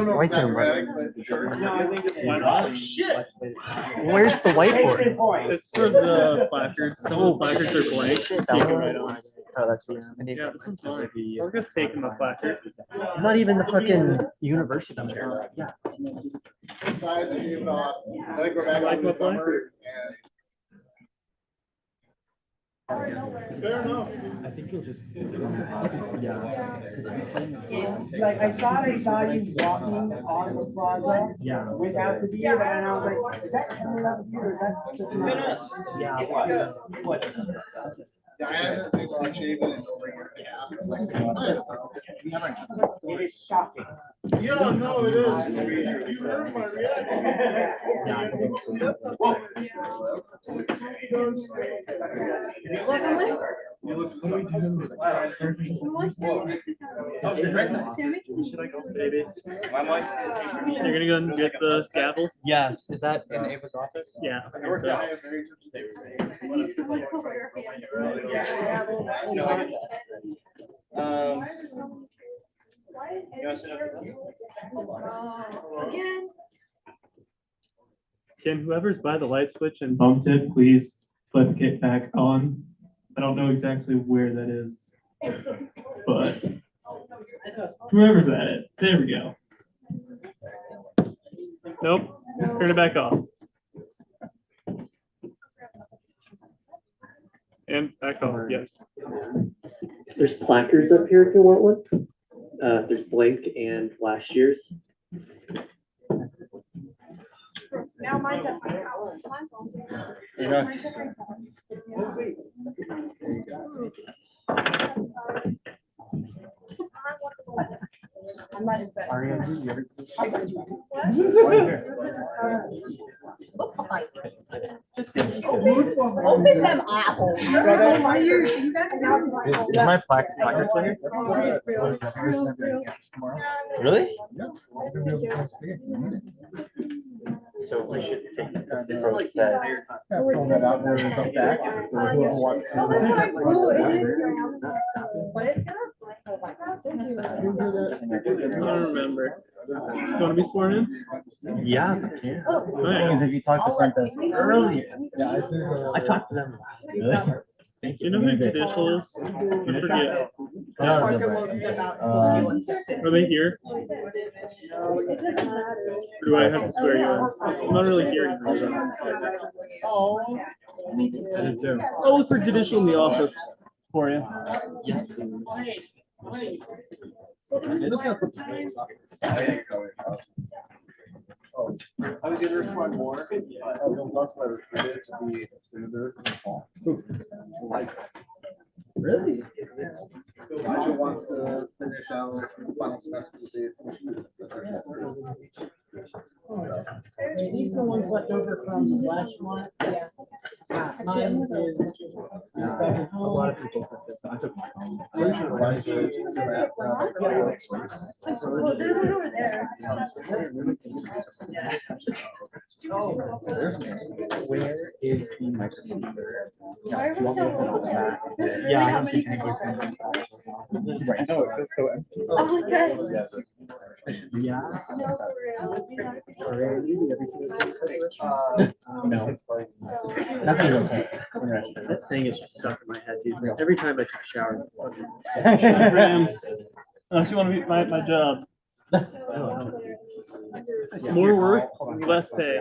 Why is it red? Why not? Shit. Where's the whiteboard? It's for the placards. Some of the placards are blank, so you can write on. Oh, that's yeah. Yeah, this one's mine. We're just taking the placard. Not even the fucking university. Yeah. I think we're back Like in my the summer. placard? Fair enough. I think you'll just. Yeah. Like, I thought I saw you walking on the plaza Yeah. without the beard, and I was like, is that coming up here? Is that just not? Yeah. Yeah, I haven't been about shaving and over here. It is shocking. Yeah, no, it is. You heard my reaction. You look Maybe. You're gonna go and get the gavel? Yes. Is that in Ava's office? Yeah. I think so. Can whoever's by the light switch and bumped it, please flip it back on? I don't know exactly where that is, but whoever's at it, there we go. Nope, turn it back off. And back off, yes. There's placards up here if you want one. There's blank and last year's. Now mine's at my house. Mine's at my I'm not in bed. Open them apples. Is my placard still here? Really? So we should take this approach that. Pull that out there and come back. Whoever wants to. I don't remember. You want to be sworn in? Yeah. Because if you talk to front desk earlier, I talked to them. Really? Thank You know who judicial is? I forget. Are they here? Or do I have to swear you in? I'm not really hearing from them. I'll look for judicial in the office for you. Yes. I was gonna respond more. To be a senator in the fall. Really? Elijah wants to finish out the final semester with the These are the ones left over from last month. Yeah. Mine is. A lot of people. I took my home. Well, there's one over there. Where is the microphone? Why are we so close? Yeah. How many people? Right. No, it's so empty. Oh, okay. Yeah. No, for No. Nothing's okay. That saying is just stuck in my head, dude. Every time I take a shower. Unless you want to be my job. More work, less pay.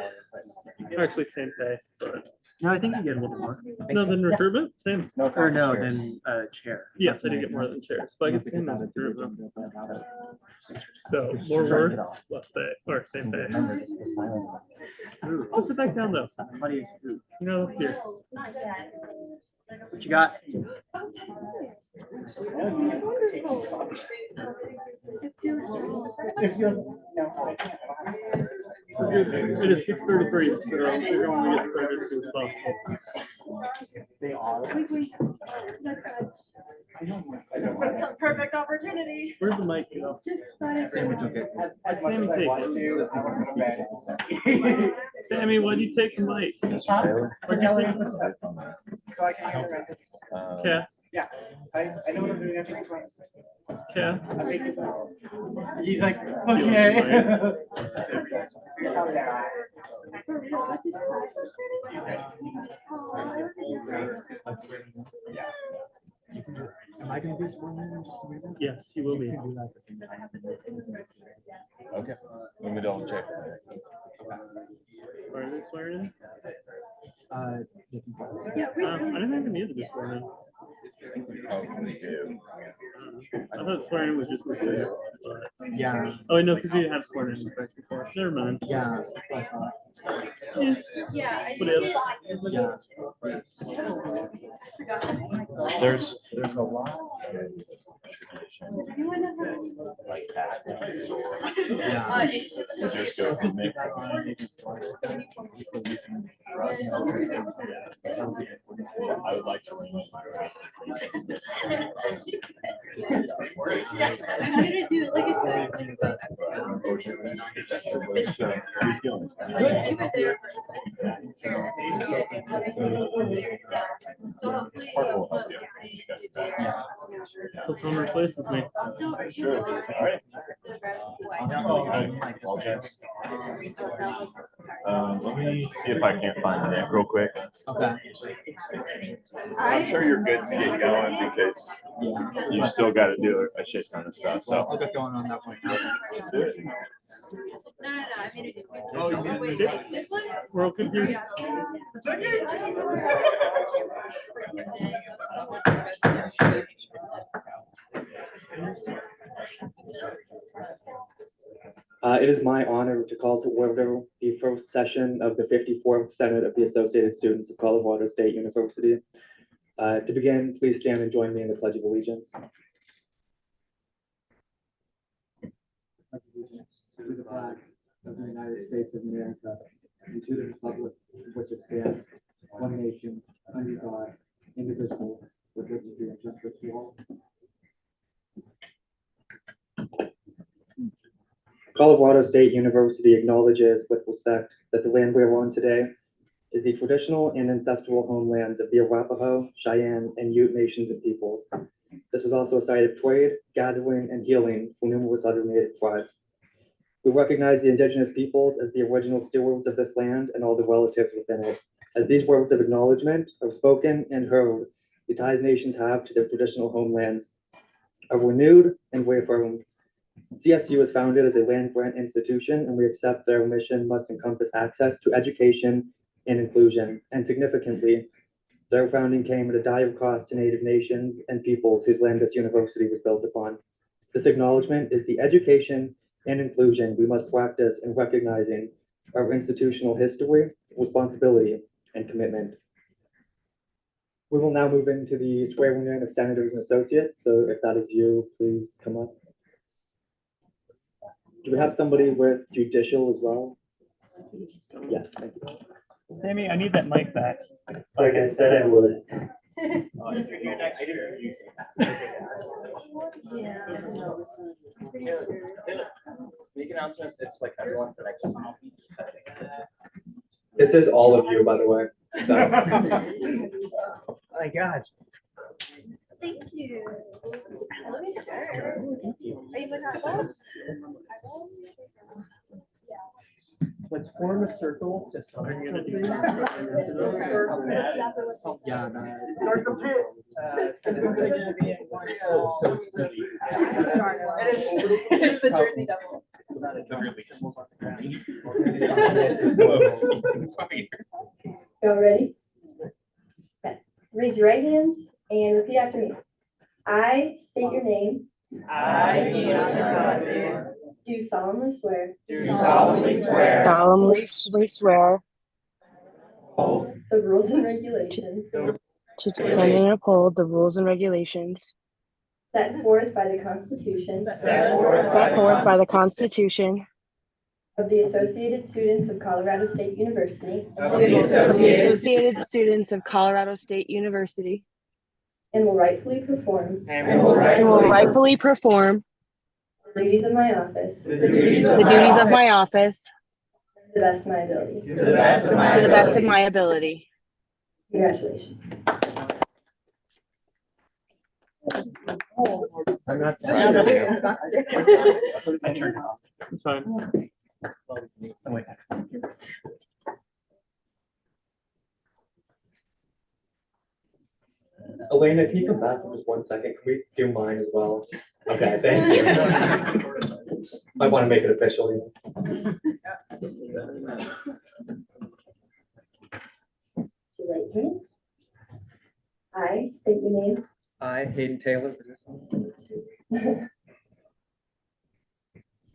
Actually, same pay. But No, I think you get a little more. no, then recruitment, same. Or no, then chair. Yes, I do get more than chairs, but I get same as recruitment. So more work, less pay, or same pay. I'll sit back down though. You know, here. What you got? It is 6:33, so we're going to get started as soon as possible. It's a perfect opportunity. Where's the mic go? Sammy took it. Sammy, take it. Sammy, why'd you take the mic? Yeah. Yeah, I know what I'm doing after the class. Yeah. I make it out. He's like, okay. Oh, yeah. Am I gonna be sworn in just a minute? Yes, you will be. Okay, let me double check. Are they swearing in? Yeah. I didn't even need to be sworn in. I thought swearing in was just for safe. Yeah. Oh, wait, no, because we have sworn in first before. Never mind. Yeah. Yeah. What else? Yeah. There's a lot of traditions like that. Yeah. You just go through me. I would like to remove my Till someone replaces me. Sure. All right. Well, yes. Let me see if I can't find it real quick. Okay. I'm sure you're good to get going because you still got to do a shit ton of stuff. So I'll get going on that one now. let's do it. I made a different. Oh, you Oh, wait, did? this one? We're all good here. It is my honor to call to order the first session of the 54th Senate of the Associated Students of Colorado State University. To begin, please stand and join me in the Pledge of Allegiance. To the flag of the United States of America and to the republic for which it stands, one nation, under God, indivisible, with liberty and justice for all. Colorado State University acknowledges with respect that the land we are on today is the traditional and ancestral homelands of the Arapaho, Cheyenne, and Ute nations and peoples. This was also a site of trade, gathering, and healing for numerous other native tribes. We recognize the indigenous peoples as the original stewards of this land and all the relatives within it. As these words of acknowledgement are spoken and heard, the ties nations have to their traditional homelands are renewed and reaffirmed. CSU was founded as a land grant institution, and we accept that our mission must encompass access to education and inclusion. And significantly, their founding came at a dire cost to Native nations and peoples whose land this university was built upon. This acknowledgement is the education and inclusion we must practice in recognizing our institutional history, responsibility, and commitment. We will now move into the swearing in of senators and associates. So if that is you, please come up. Do we have somebody with judicial as well? Yes, thank you. Sammy, I need that mic back. Like I said, I would. Make announcement, it's like everyone for next. This is all of you, by the way. So, My God. Thank you. Let me share. Are you looking at those? Let's form a circle to sign something. Yeah, no. Start the pit. Oh, so it's really. It's the Jersey Devil. Y'all ready? Okay. Raise your right hands and repeat after me. I state your name. Do solemnly swear. solemnly swear The rules and regulations to defend and uphold the rules and regulations set forth by the Constitution set forth by the Constitution of the Associated Students of Colorado State University of the Associated Students of Colorado State University and will rightfully perform and will rightfully perform the duties of my office to the duties of my office the best of my ability. to the best of my ability. Congratulations. I'm not. I turned it off. It's fine. Oh, wait. Elena, can you come back for just 1 second? Can we do mine as well? Okay, thank you. I want to make it official. Your right hand. I state your name. I, Hayden Taylor. You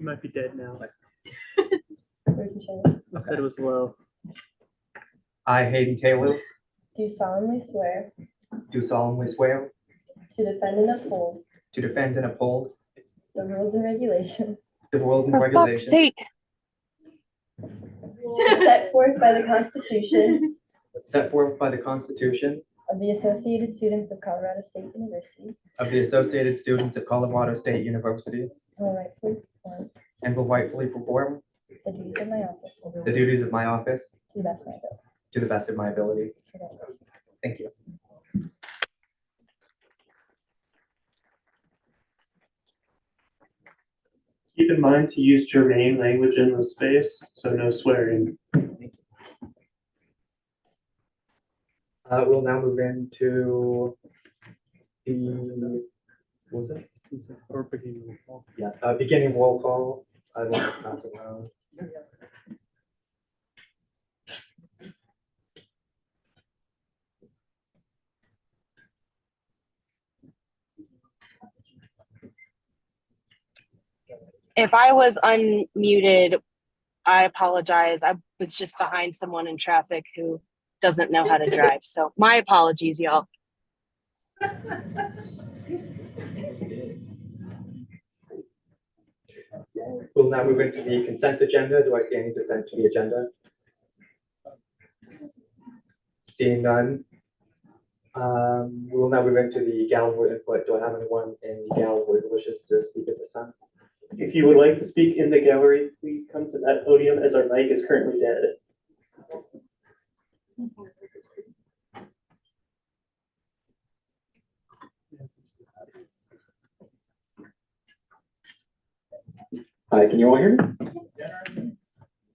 might be dead now. Where's your chest? I said it was low. I, Hayden Taylor, Do solemnly swear do solemnly swear to defend and uphold to defend and uphold the rules and regulations the rules and For fuck's regulations sake. set forth by the Constitution set forth by the Constitution of the Associated Students of Colorado State University, of the Associated Students of Colorado State University, and will rightfully and perform will rightfully perform the duties of my office the duties of my office to the best of my ability. to the best of my ability. Congratulations. Thank you. Keep in mind to use germane language in the space, so no swearing. We'll now move into the, what was it? Or beginning roll call. Yes, beginning roll call. I will pass it around. If I was unmuted, I apologize. I was just behind someone in traffic who doesn't know how to drive. So my apologies, y'all. We'll now move into the consent agenda. Do I see any dissent to the agenda? Seeing none. We will now move into the gallery input. Do I have anyone in the gallery who wishes to speak at this time? If you would like to speak in the gallery, please come to that podium as our mic is currently dead. Hi, can you all hear me?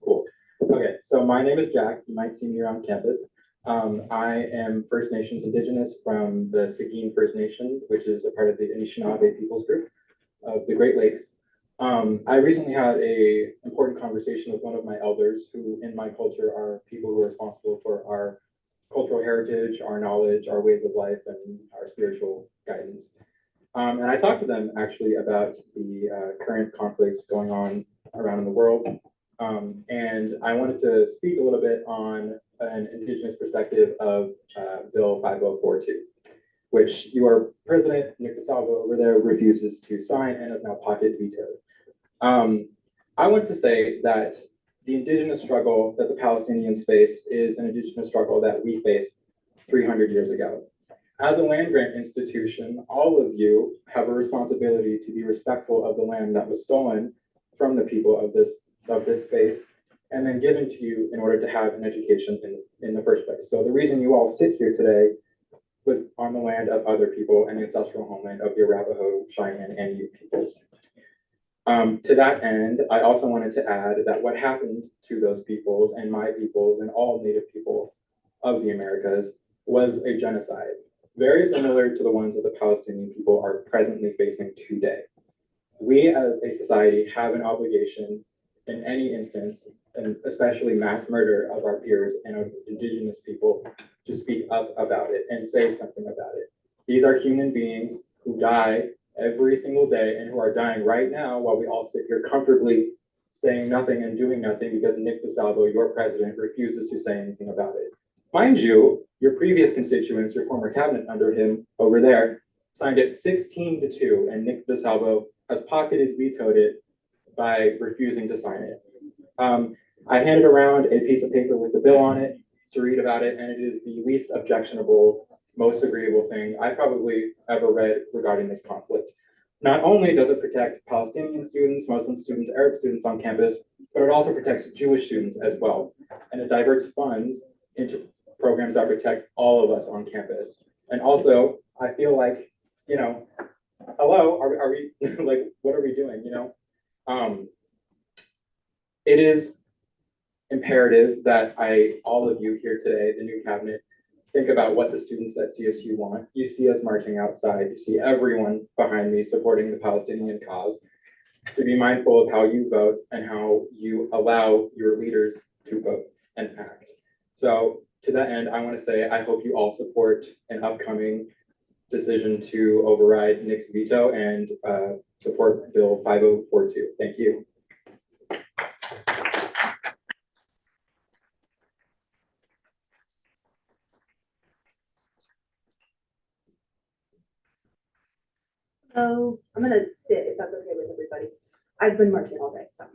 Cool. Okay, so my name is Jack. You might see me around campus. I am First Nations Indigenous from the Seguin First Nation, which is a part of the Anishinaabe Peoples Group of the Great Lakes. I recently had a important conversation with one of my elders who in my culture are people who are responsible for our cultural heritage, our knowledge, our ways of life, and our spiritual guidance. And I talked to them actually about the current conflicts going on around in the world. And I wanted to speak a little bit on an Indigenous perspective of Bill 5042, which your president, Nick DeSalvo, over there refuses to sign and is now pocket vetoed. I want to say that the Indigenous struggle that the Palestinians faced is an Indigenous struggle that we faced 300 years ago. As a land grant institution, all of you have a responsibility to be respectful of the land that was stolen from the people of this space and then given to you in order to have an education in the first place. So the reason you all sit here today was on the land of other people and the ancestral homeland of the Arapaho, Cheyenne, and Ute peoples. To that end, I also wanted to add that what happened to those peoples and my peoples and all Native people of the Americas was a genocide, very similar to the ones that the Palestinian people are presently facing today. We as a society have an obligation in any instance, and especially mass murder of our peers and of Indigenous people, to speak up about it and say something about it. These are human beings who die every single day and who are dying right now while we all sit here comfortably saying nothing and doing nothing because Nick DeSalvo, your president, refuses to say anything about it. Mind you, your previous constituents, your former cabinet under him over there, signed it 16-2, and Nick DeSalvo has pocketed vetoed it by refusing to sign it. I handed around a piece of paper with the bill on it to read about it, and it is the least objectionable, most agreeable thing I probably ever read regarding this conflict. Not only does it protect Palestinian students, Muslim students, Arab students on campus, but it also protects Jewish students as well. And it diverts funds into programs that protect all of us on campus. And also, I feel like you know, hello, are we, like, what are we doing, you know? It is imperative that all of you here today, the new cabinet, think about what the students at CSU want. You see us marching outside, you see everyone behind me supporting the Palestinian cause. To be mindful of how you vote and how you allow your leaders to vote and act. So to that end, I want to say, I hope you all support an upcoming decision to override Nick's veto and support Bill 5042. Thank you. So I'm gonna sit if that's okay with everybody. I've been marching all day, so.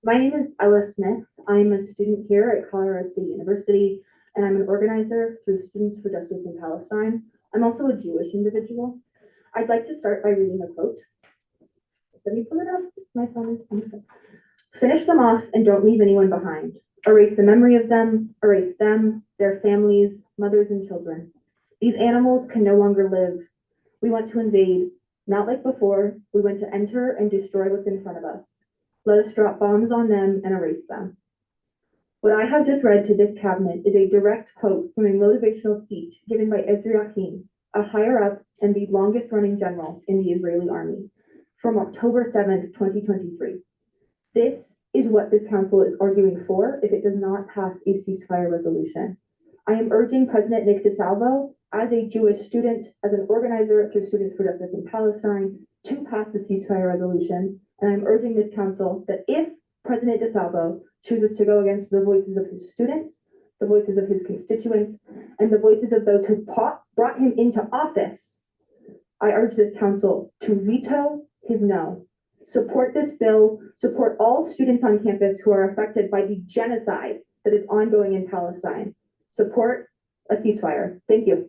My name is Ella Smith. I'm a student here at Colorado State University, and I'm an organizer through Students for Justice in Palestine. I'm also a Jewish individual. I'd like to start by reading a quote. Let me pull it up. My phone is. Finish them off and don't leave anyone behind. Erase the memory of them, erase them, their families, mothers and children. These animals can no longer live. We want to invade, not like before. We want to enter and destroy what's in front of us. Let us drop bombs on them and erase them. What I have just read to this cabinet is a direct quote from a motivational speech given by Ezra Hakim, a higher up and the longest running general in the Israeli army, from October 7th, 2023. This is what this council is arguing for if it does not pass a ceasefire resolution. I am urging President Nick DeSalvo, as a Jewish student, as an organizer through Students for Justice in Palestine, to pass the ceasefire resolution. And I'm urging this council that if President DeSalvo chooses to go against the voices of his students, the voices of his constituents, and the voices of those who brought him into office, I urge this council to veto his no. Support this bill, support all students on campus who are affected by the genocide that is ongoing in Palestine. Support a ceasefire. Thank you.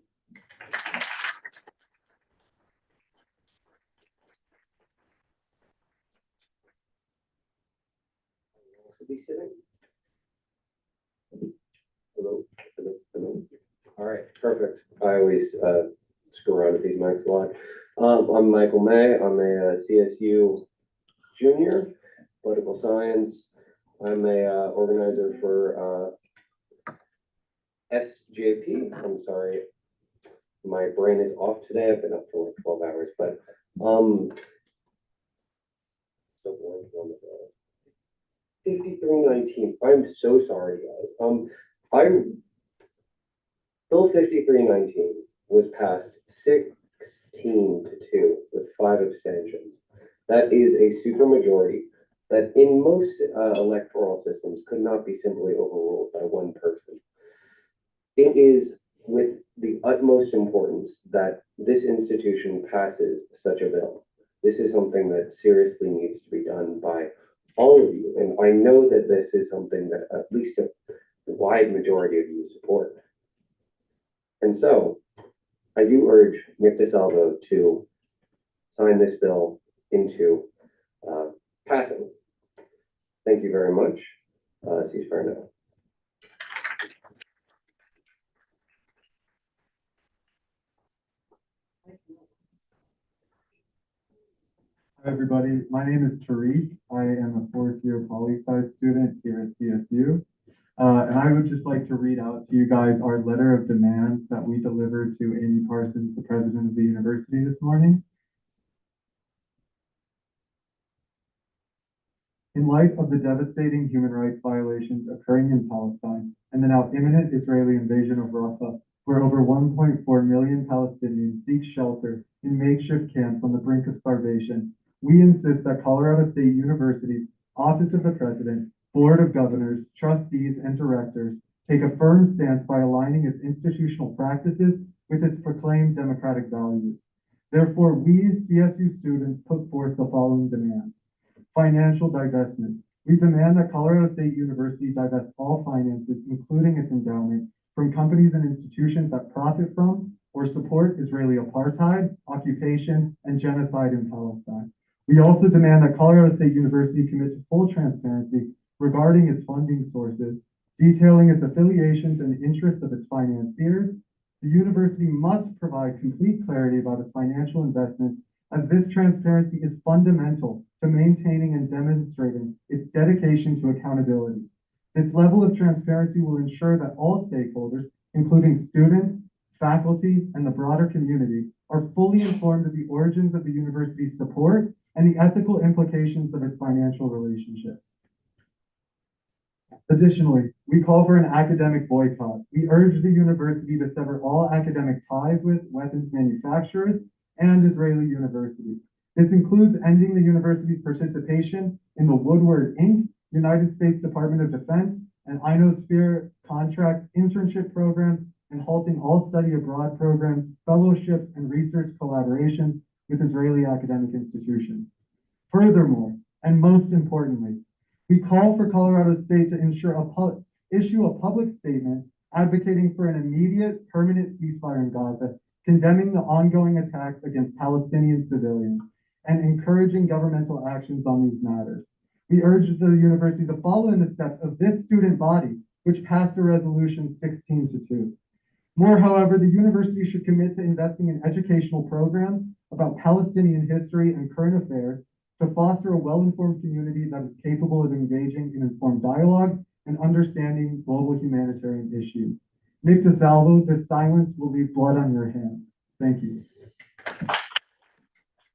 All right, perfect. I always screw around with these mics a lot. I'm Michael May. I'm a CSU junior, political science. I'm a organizer for SJP. I'm sorry, my brain is off today. I've been up for like 12 hours, but so boring. 5319. I'm so sorry, guys. Bill 5319 was passed 16-2 with 5 abstentions. That is a supermajority that in most electoral systems could not be simply overruled by one person. It is with the utmost importance that this institution passes such a bill. This is something that seriously needs to be done by all of you, and I know that this is something that at least a wide majority of you support. And so, I do urge Nick DeSalvo to sign this bill into passing. Thank you very much. Ceasefire now. Hi, everybody. My name is Tariq. I am a 4th year poli-sci student here at CSU. And I would just like to read out to you guys our letter of demands that we delivered to Amy Parsons, the president of the university, this morning. In light of the devastating human rights violations occurring in Palestine and the now imminent Israeli invasion of Rafah, where over 1.4 million Palestinians seek shelter in makeshift camps on the brink of starvation, we insist that Colorado State University's Office of the President, Board of Governors, trustees, and directors take a firm stance by aligning its institutional practices with its proclaimed democratic values. Therefore, we CSU students put forth the following demands. Financial divestment. We demand that Colorado State University divest all finances, including its endowment, from companies and institutions that profit from or support Israeli apartheid, occupation, and genocide in Palestine. We also demand that Colorado State University commit to full transparency regarding its funding sources, detailing its affiliations and the interests of its financiers, The university must provide complete clarity about its financial investments, as this transparency is fundamental to maintaining and demonstrating its dedication to accountability. This level of transparency will ensure that all stakeholders, including students, faculty, and the broader community, are fully informed of the origins of the university's support and the ethical implications of its financial relationships. Additionally, we call for an academic boycott. We urge the university to sever all academic ties with weapons manufacturers and Israeli universities. This includes ending the university's participation in the Woodward, Inc., United States Department of Defense, and Ionosphere contracts, internship programs, and halting all study abroad programs, fellowships, and research collaborations with Israeli academic institutions. Furthermore, and most importantly, we call for Colorado State to issue a public statement advocating for an immediate permanent ceasefire in Gaza, condemning the ongoing attacks against Palestinian civilians, and encouraging governmental actions on these matters. We urge the university to follow in the steps of this student body, which passed a resolution 16-2. More, however, the university should commit to investing in educational programs about Palestinian history and current affairs to foster a well-informed community that is capable of engaging in informed dialogue and understanding global humanitarian issues. Nick DeSalvo, this silence will leave blood on your hands. Thank you.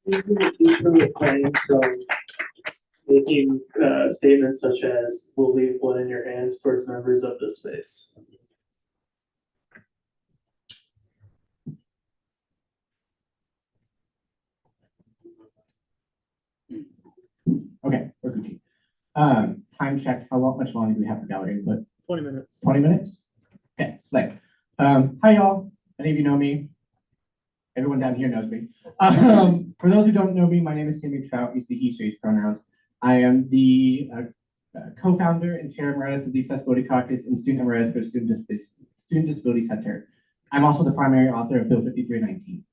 This is usually planning from making statements such as "will leave blood in your hands" towards members of this space. Okay, we're Gucci. Time check. How much longer do we have for gallery input? 20 minutes. 20 minutes? Okay, slay. Hi y'all. Many of you know me. Everyone down here knows me. For those who don't know me, my name is Sammy Trout. Use the he, she pronouns. I am the co-founder and chair emeritus of the Accessibility Caucus and student emeritus for Student Disability Center. I'm also the primary author of Bill 5319.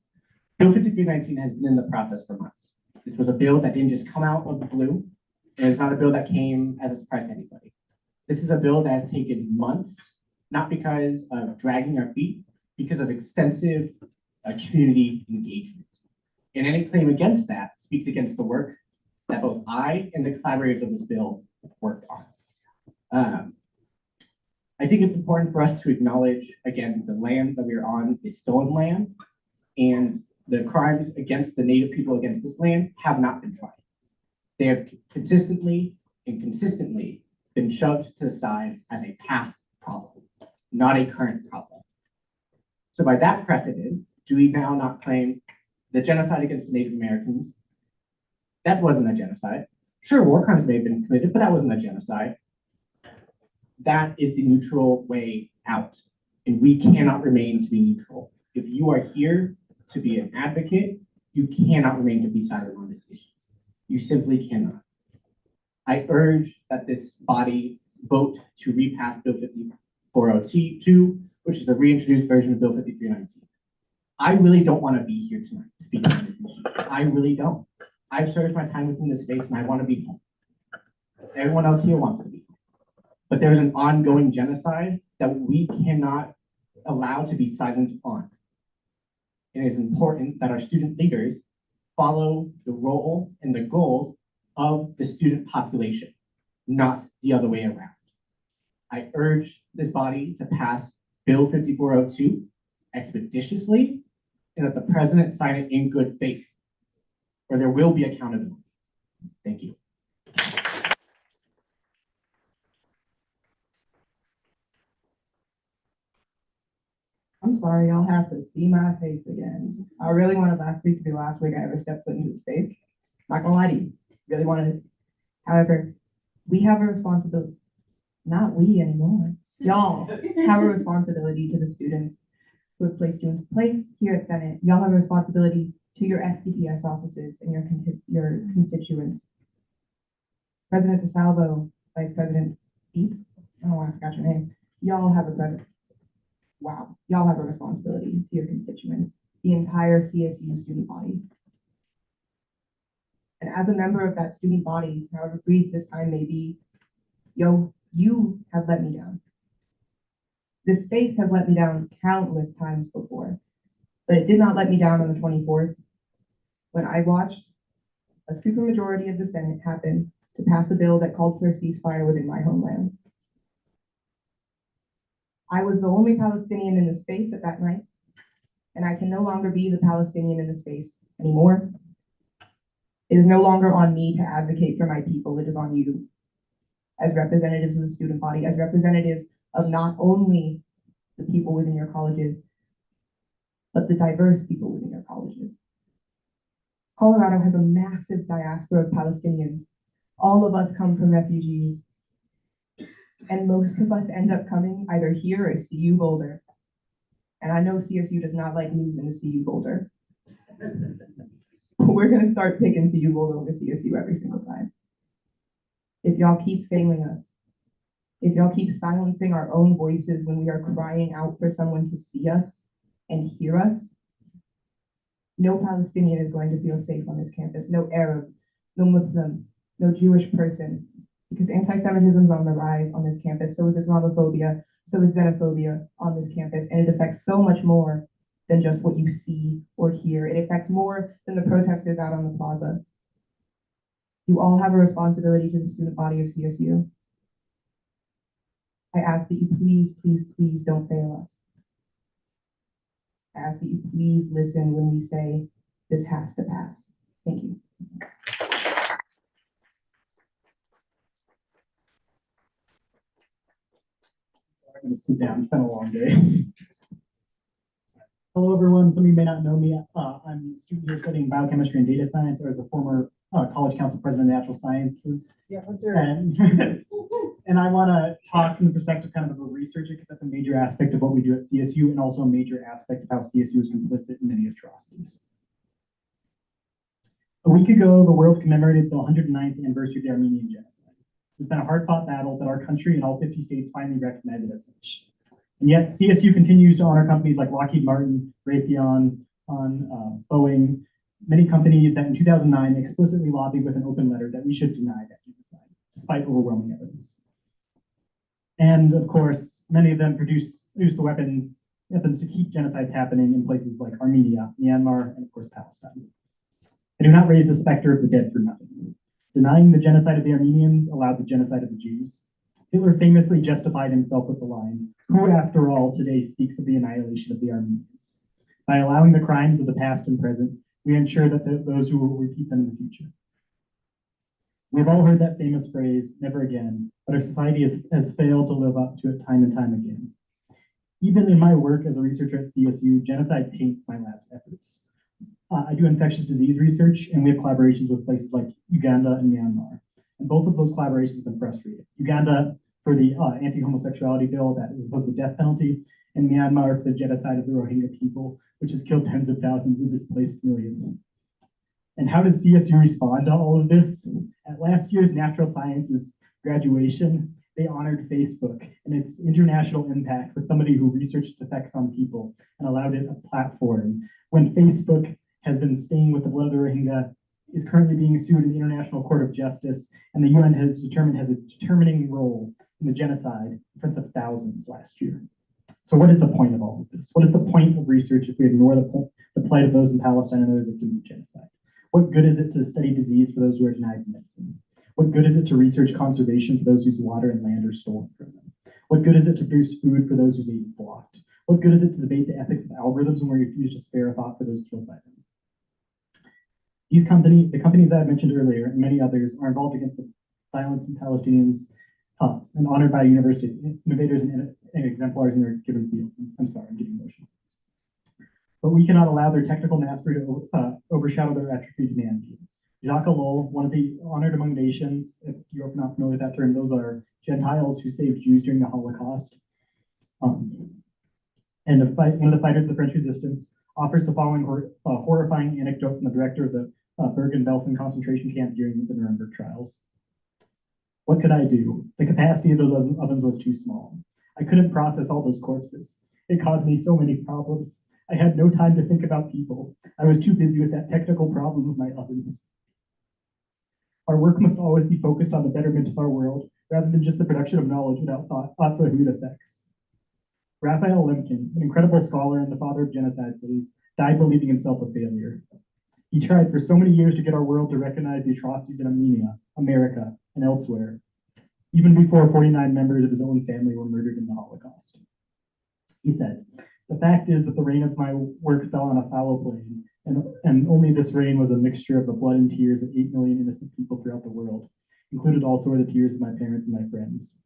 Bill 5319 has been in the process for months. This was a bill that didn't just come out of the blue, and it's not a bill that came as a surprise to anybody. This is a bill that has taken months, not because of dragging our feet, because of extensive community engagement. And any claim against that speaks against the work that both I and the collaborators of this bill worked on. I think it's important for us to acknowledge, again, the land that we are on is stolen land, and the crimes against the Native people against this land have not been tried. They have consistently and consistently been shoved to the side as a past problem, not a current problem. So by that precedent, do we now not claim the genocide against the Native Americans? That wasn't a genocide. Sure, war crimes may have been committed, but that wasn't a genocide. That is the neutral way out, and we cannot remain to be neutral. If you are here to be an advocate, you cannot remain to be silent on this issue. You simply cannot. I urge that this body vote to repass Bill 5402, which is the reintroduced version of Bill 5319. I really don't want to be here tonight speaking on this issue. I really don't. I've served my time within this space and I want to be home. Everyone else here wants to be home. But there's an ongoing genocide that we cannot allow to be silent on. It is important that our student leaders follow the role and the goals of the student population, not the other way around. I urge this body to pass Bill 5402 expeditiously and that the president sign it in good faith, or there will be accountability. Thank you. I'm sorry, y'all have to see my face again. I really wanted last week to be the last week I ever stepped foot into the space. Not gonna lie to you, really wanted it. However, we have a responsibility, not we anymore. Y'all have a responsibility to the students who have placed you into place here at Senate. Y'all have a responsibility to your SPPS offices and your constituents. President DeSalvo, Vice President Beats, I don't know why I forgot your name. Y'all have a responsibility to your constituents, the entire CSU student body. And as a member of that student body, however brief this time may be, you have let me down. This space has let me down countless times before, but it did not let me down on the 24th when I watched a supermajority of the Senate happen to pass a bill that called for a ceasefire within my homeland. I was the only Palestinian in the space at that night, and I can no longer be the Palestinian in the space anymore. It is no longer on me to advocate for my people. It is on you as representatives of the student body, as representatives of not only the people within your colleges, but the diverse people within your colleges. Colorado has a massive diaspora of Palestinians. All of us come from refugees, and most of us end up coming either here or CU Boulder. And I know CSU does not like losing to CU Boulder. We're gonna start picking CU Boulder over CSU every single time. If y'all keep failing us, if y'all keep silencing our own voices when we are crying out for someone to see us and hear us, no Palestinian is going to feel safe on this campus, no Arab, no Muslim, no Jewish person, because anti-Semitism is on the rise on this campus, so is Islamophobia, so is xenophobia on this campus, and it affects so much more than just what you see or hear. It affects more than the protesters out on the plaza. You all have a responsibility to the student body of CSU. I ask that you please, please, please don't fail us. I ask that you please listen when we say this has to pass. Thank you. I'm going to sit down. It's been a long day. Hello, everyone. Some of you may not know me. I'm a student here studying biochemistry and data science, or as a former college council president of natural sciences. Yeah, and, and I want to talk from the perspective kind of a researcher, because that's a major aspect of what we do at CSU, and also a major aspect of how CSU is complicit in many atrocities. A week ago, the world commemorated the 109th anniversary of the Armenian genocide. It's been a hard-fought battle that our country and all 50 states finally recognize it as such. And yet, CSU continues to honor companies like Lockheed Martin, Raytheon, Boeing, many companies that in 2009 explicitly lobbied with an open letter that we should deny that genocide, despite overwhelming evidence. And of course, many of them produce the weapons to keep genocides happening in places like Armenia, Myanmar, and of course, Palestine. I do not raise the specter of the dead for nothing. Denying the genocide of the Armenians allowed the genocide of the Jews. Hitler famously justified himself with the line, "Who, after all, today speaks of the annihilation of the Armenians?" By allowing the crimes of the past and present, we ensure that those who will repeat them in the future. We've all heard that famous phrase, "never again," but our society has failed to live up to it time and time again. Even in my work as a researcher at CSU, genocide taints my lab's efforts. I do infectious disease research, and we have collaborations with places like Uganda and Myanmar. And both of those collaborations have been frustrated. Uganda for the anti-homosexuality bill that is opposed to the death penalty, and Myanmar for the genocide of the Rohingya people, which has killed tens of thousands and displaced millions. And how does CSU respond to all of this? At last year's natural sciences graduation, they honored Facebook and its international impact with somebody who researched effects on people and allowed it a platform. When Facebook has been staying with the blood of the Rohingya, is currently being sued in the International Court of Justice, and the UN has a determining role in the genocide in front of thousands last year. So what is the point of all of this? What is the point of research if we ignore the plight of those in Palestine and other victims of genocide? What good is it to study disease for those who are denied medicine? What good is it to research conservation for those whose water and land are stolen from them? What good is it to produce food for those whose aid is blocked? What good is it to debate the ethics of algorithms when we refuse to spare a thought for those killed by them? The companies that I mentioned earlier, and many others, are involved against the violence in Palestinians and honored by universities, innovators, and exemplars in their given field. I'm sorry, I'm getting emotional. But we cannot allow their technical mastery to overshadow their atrophied humanity. Jacques Ellul, one of the honored among nations, if you're not familiar with that term, those are Gentiles who saved Jews during the Holocaust. And one of the fighters of the French resistance offers the following horrifying anecdote from the director of the Bergen-Belsen concentration camp during the Nuremberg trials. What could I do? The capacity of those ovens was too small. I couldn't process all those corpses. It caused me so many problems. I had no time to think about people. I was too busy with that technical problem of my ovens. Our work must always be focused on the betterment of our world, rather than just the production of knowledge without thought for who it affects. Raphael Lemkin, an incredible scholar and the father of genocide studies, died believing himself a failure. He tried for so many years to get our world to recognize the atrocities in Armenia, America, and elsewhere, even before 49 members of his own family were murdered in the Holocaust. He said, "The fact is that the rain of my work fell on a fallow plain, and only this rain was a mixture of the blood and tears of 8 million innocent people throughout the world. Included also are the tears of my parents and my friends."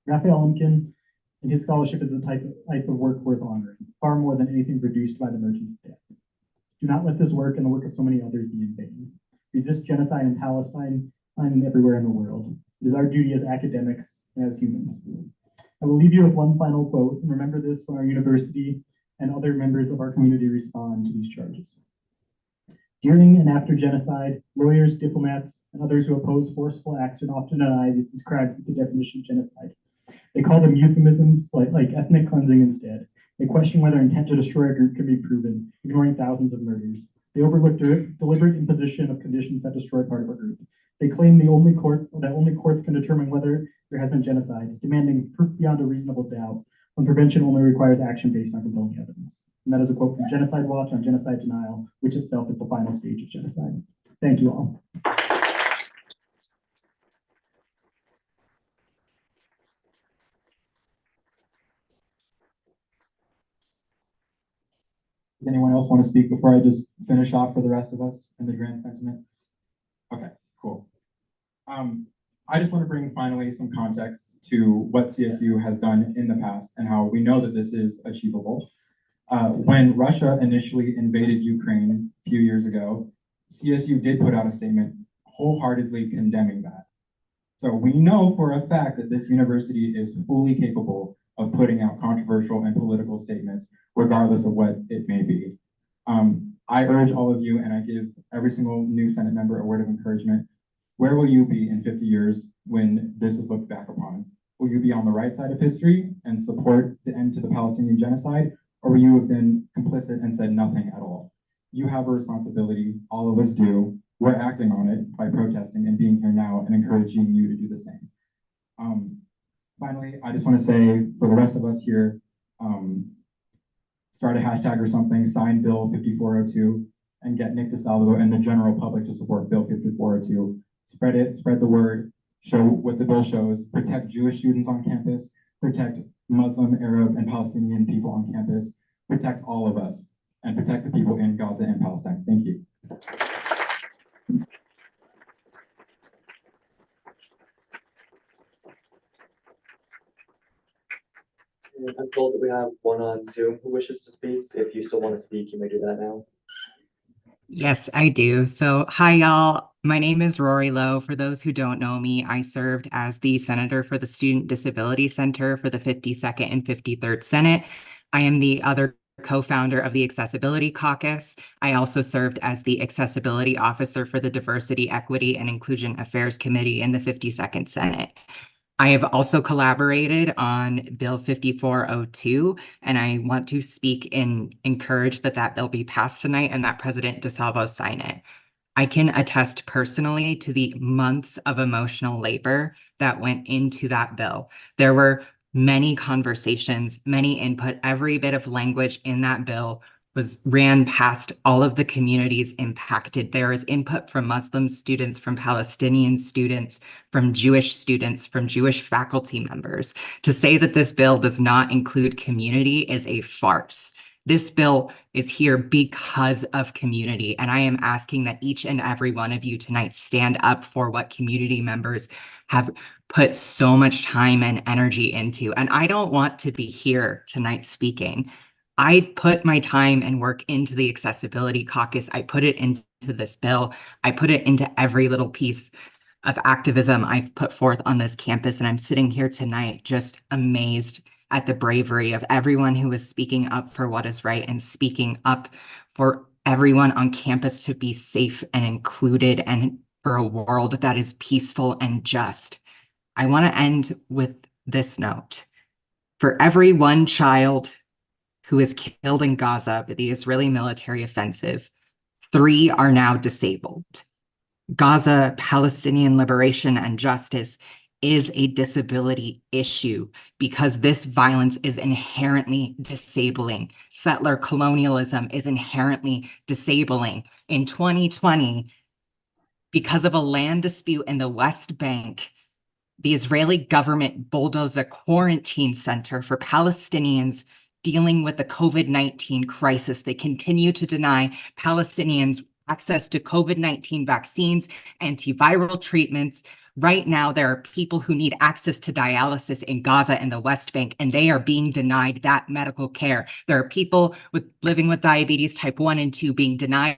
Raphael Lemkin and his scholarship is the type of work worth honoring, far more than anything produced by the merchants of death. Do not let this work and the work of so many others be in vain. Resist genocide in Palestine and everywhere in the world. It is our duty as academics and as humans. I will leave you with one final quote, and remember this when our university and other members of our community respond to these charges. During and after genocide, lawyers, diplomats, and others who oppose forceful action often deny these crimes with the definition of genocide. They call them euphemisms like ethnic cleansing instead. They question whether intent to destroy a group can be proven, ignoring thousands of murders. They overlook deliberate imposition of conditions that destroy part of a group. They claim that only courts can determine whether there has been genocide, demanding proof beyond a reasonable doubt, when prevention only requires action based on compelling evidence. And that is a quote from Genocide Watch on genocide denial, which itself is the final stage of genocide. Thank you all. Does anyone else want to speak before I just finish off for the rest of us and the grand sentiment? Okay, cool. I just want to bring finally some context to what CSU has done in the past and how we know that this is achievable. When Russia initially invaded Ukraine a few years ago, CSU did put out a statement wholeheartedly condemning that. So we know for a fact that this university is fully capable of putting out controversial and political statements, regardless of what it may be. I urge all of you, and I give every single new Senate member a word of encouragement. Where will you be in 50 years when this is looked back upon? Will you be on the right side of history and support the end to the Palestinian genocide, or will you have been complicit and said nothing at all? You have a responsibility, all of us do. We're acting on it by protesting and being here now and encouraging you to do the same. Finally, I just want to say for the rest of us here, start a hashtag or something, sign Bill 5402, and get Nick DeSalvo and the general public to support Bill 5402. Spread it, spread the word, show what the bill shows, protect Jewish students on campus, protect Muslim, Arab, and Palestinian people on campus, protect all of us, and protect the people in Gaza and Palestine. Thank you. I'm told that we have one on Zoom who wishes to speak. If you still want to speak, you may do that now. Yes, I do. So, hi, y'all. My name is Rory Lowe. For those who don't know me, I served as the senator for the Student Disability Center for the 52nd and 53rd Senate. I am the other co-founder of the Accessibility Caucus. I also served as the Accessibility Officer for the Diversity, Equity, and Inclusion Affairs Committee in the 52nd Senate. I have also collaborated on Bill 5402, and I want to speak and encourage that that bill be passed tonight and that President DeSalvo sign it. I can attest personally to the months of emotional labor that went into that bill. There were many conversations, many input. Every bit of language in that bill ran past all of the communities impacted. There is input from Muslim students, from Palestinian students, from Jewish faculty members. To say that this bill does not include community is a farce. This bill is here because of community, and I am asking that each and every one of you tonight stand up for what community members have put so much time and energy into. And I don't want to be here tonight speaking. I put my time and work into the Accessibility Caucus. I put it into this bill. I put it into every little piece of activism I've put forth on this campus. And I'm sitting here tonight just amazed at the bravery of everyone who is speaking up for what is right and speaking up for everyone on campus to be safe and included and for a world that is peaceful and just. I want to end with this note. For every one child who is killed in Gaza by the Israeli military offensive, 3 are now disabled. Gaza, Palestinian liberation and justice is a disability issue because this violence is inherently disabling. Settler colonialism is inherently disabling. In 2020, because of a land dispute in the West Bank, the Israeli government bulldozed a quarantine center for Palestinians dealing with the COVID-19 crisis. They continue to deny Palestinians access to COVID-19 vaccines, antiviral treatments. Right now, there are people who need access to dialysis in Gaza and the West Bank, and they are being denied that medical care. There are people living with diabetes type 1 and 2 being denied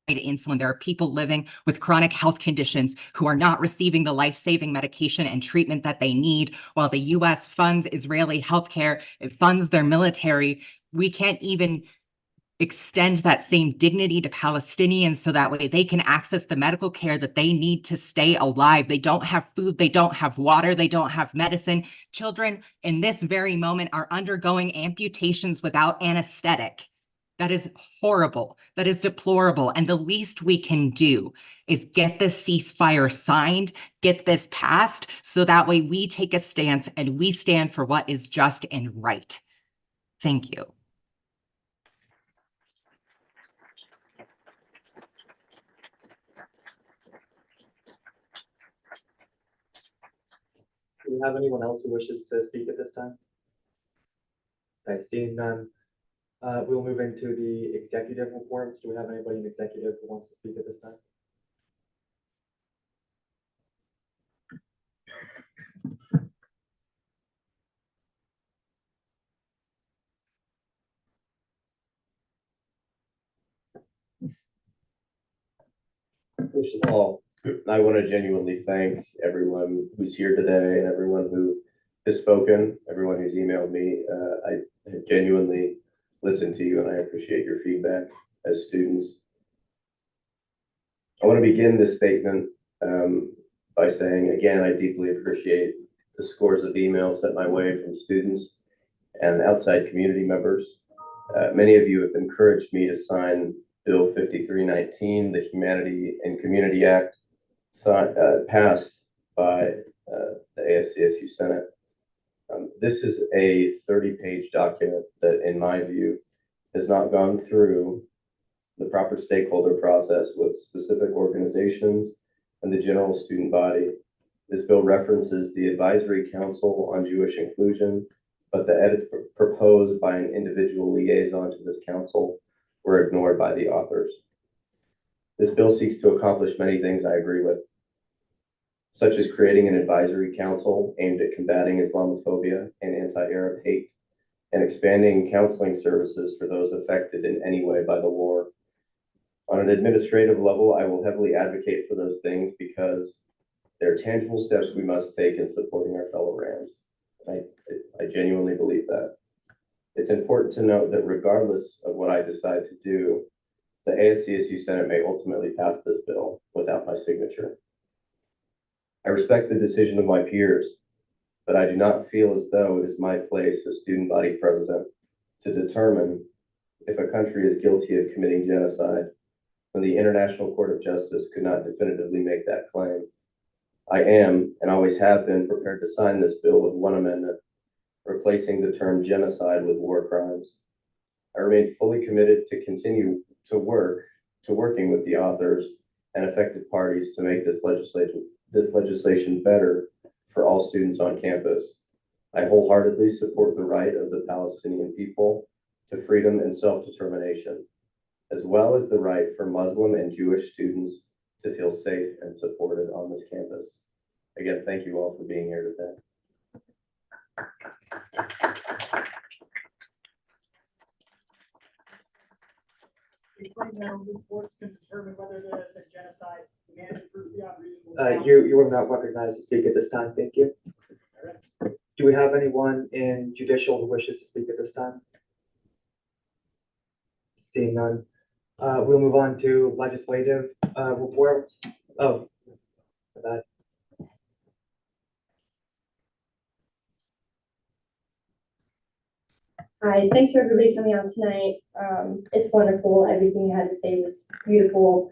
insulin. There are people living with chronic health conditions who are not receiving the life-saving medication and treatment that they need. While the US funds Israeli healthcare, it funds their military, we can't even extend that same dignity to Palestinians so that way they can access the medical care that they need to stay alive. They don't have food, they don't have water, they don't have medicine. Children in this very moment are undergoing amputations without anesthetic. That is horrible. That is deplorable. And the least we can do is get this ceasefire signed, get this passed, so that way we take a stance and we stand for what is just and right. Thank you. Do we have anyone else who wishes to speak at this time? Okay, seeing none. We'll move into the executive reports. Do we have anybody in executive who wants to speak at this time? First of all, I want to genuinely thank everyone who's here today and everyone who has spoken, everyone who's emailed me. I have genuinely listened to you and I appreciate your feedback as students. I want to begin this statement by saying, again, I deeply appreciate the scores of emails sent my way from students and outside community members. Many of you have encouraged me to sign Bill 5319, the Humanity and Community Act, passed by the ASCSU Senate. This is a 30-page document that, in my view, has not gone through the proper stakeholder process with specific organizations and the general student body. This bill references the Advisory Council on Jewish Inclusion, but the edits proposed by an individual liaison to this council were ignored by the authors. This bill seeks to accomplish many things I agree with, such as creating an advisory council aimed at combating Islamophobia and anti-Arab hate, and expanding counseling services for those affected in any way by the war. On an administrative level, I will heavily advocate for those things because they're tangible steps we must take in supporting our fellow Rams. I genuinely believe that. It's important to note that regardless of what I decide to do, the ASCSU Senate may ultimately pass this bill without my signature. I respect the decision of my peers, but I do not feel as though it is my place as student body president to determine if a country is guilty of committing genocide when the International Court of Justice could not definitively make that claim. I am, and always have been, prepared to sign this bill with one amendment, replacing the term genocide with war crimes. I remain fully committed to continue to working with the authors and affected parties to make this legislation better for all students on campus. I wholeheartedly support the right of the Palestinian people to freedom and self-determination, as well as the right for Muslim and Jewish students to feel safe and supported on this campus. Again, thank you all for being here today. Reports can determine whether there has been genocide and proof beyond reasonable doubt. You are not recognized to speak at this time. Thank you. Do we have anyone in judicial who wishes to speak at this time? Seeing none, we'll move on to legislative reports. Oh, my bad. Hi, thanks for everybody coming out tonight. It's wonderful. Everything you had to say was beautiful.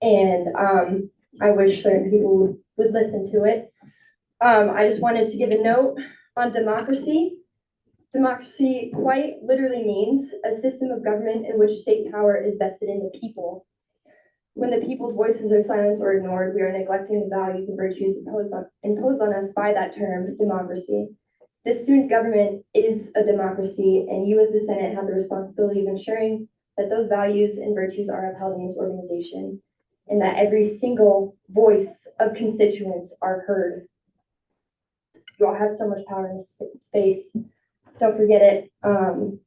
And I wish certain people would listen to it. I just wanted to give a note on democracy. Democracy quite literally means a system of government in which state power is vested in the people. When the people's voices are silenced or ignored, we are neglecting the values and virtues imposed on us by that term, democracy. This student government is a democracy, and you as the Senate have the responsibility of ensuring that those values and virtues are upheld in this organization, and that every single voice of constituents are heard. You all have so much power in this space. Don't forget it. Thank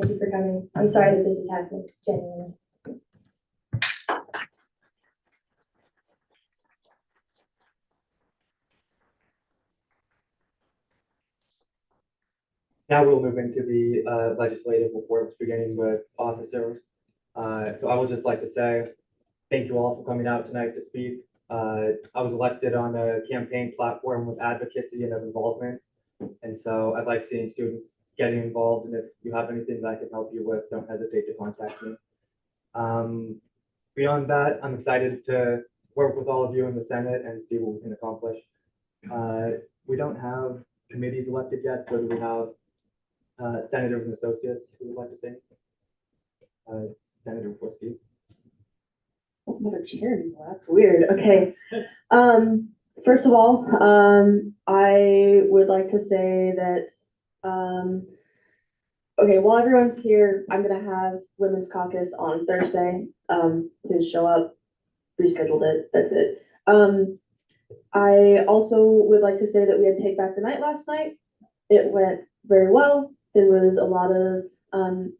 you for coming. I'm sorry that this is happening, genuinely. Now we'll move into the legislative reports, beginning with officers. So I would just like to say thank you all for coming out tonight to speak. I was elected on a campaign platform with advocacy and of involvement. And so I'd like seeing students getting involved. And if you have anything that I can help you with, don't hesitate to contact me. Beyond that, I'm excited to work with all of you in the Senate and see what we can accomplish. We don't have committees elected yet, so do we have senators and associates who would like to say? Senator Frisky. Another chair anymore. That's weird. Okay. First of all, I would like to say that, okay, while everyone's here, I'm gonna have Women's Caucus on Thursday. Please show up. Rescheduled it. That's it. I also would like to say that we had Take Back the Night last night. It went very well. There was a lot of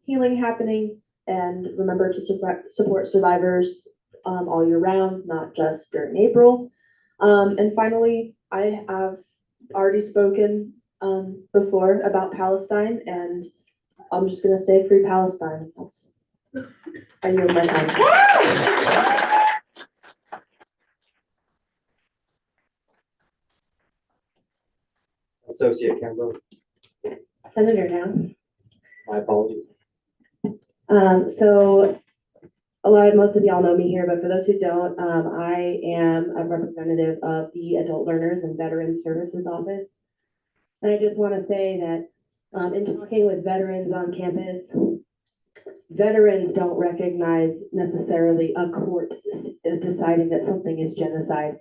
healing happening, and remember to support survivors all year round, not just during April. And finally, I have already spoken before about Palestine, and I'm just gonna say free Palestine. I yield my time. Associate Campbell. Senator now. My apologies. So most of y'all know me here, but for those who don't, I am a representative of the Adult Learners and Veterans Services Office. And I just want to say that in talking with veterans on campus, veterans don't recognize necessarily a court deciding that something is genocide.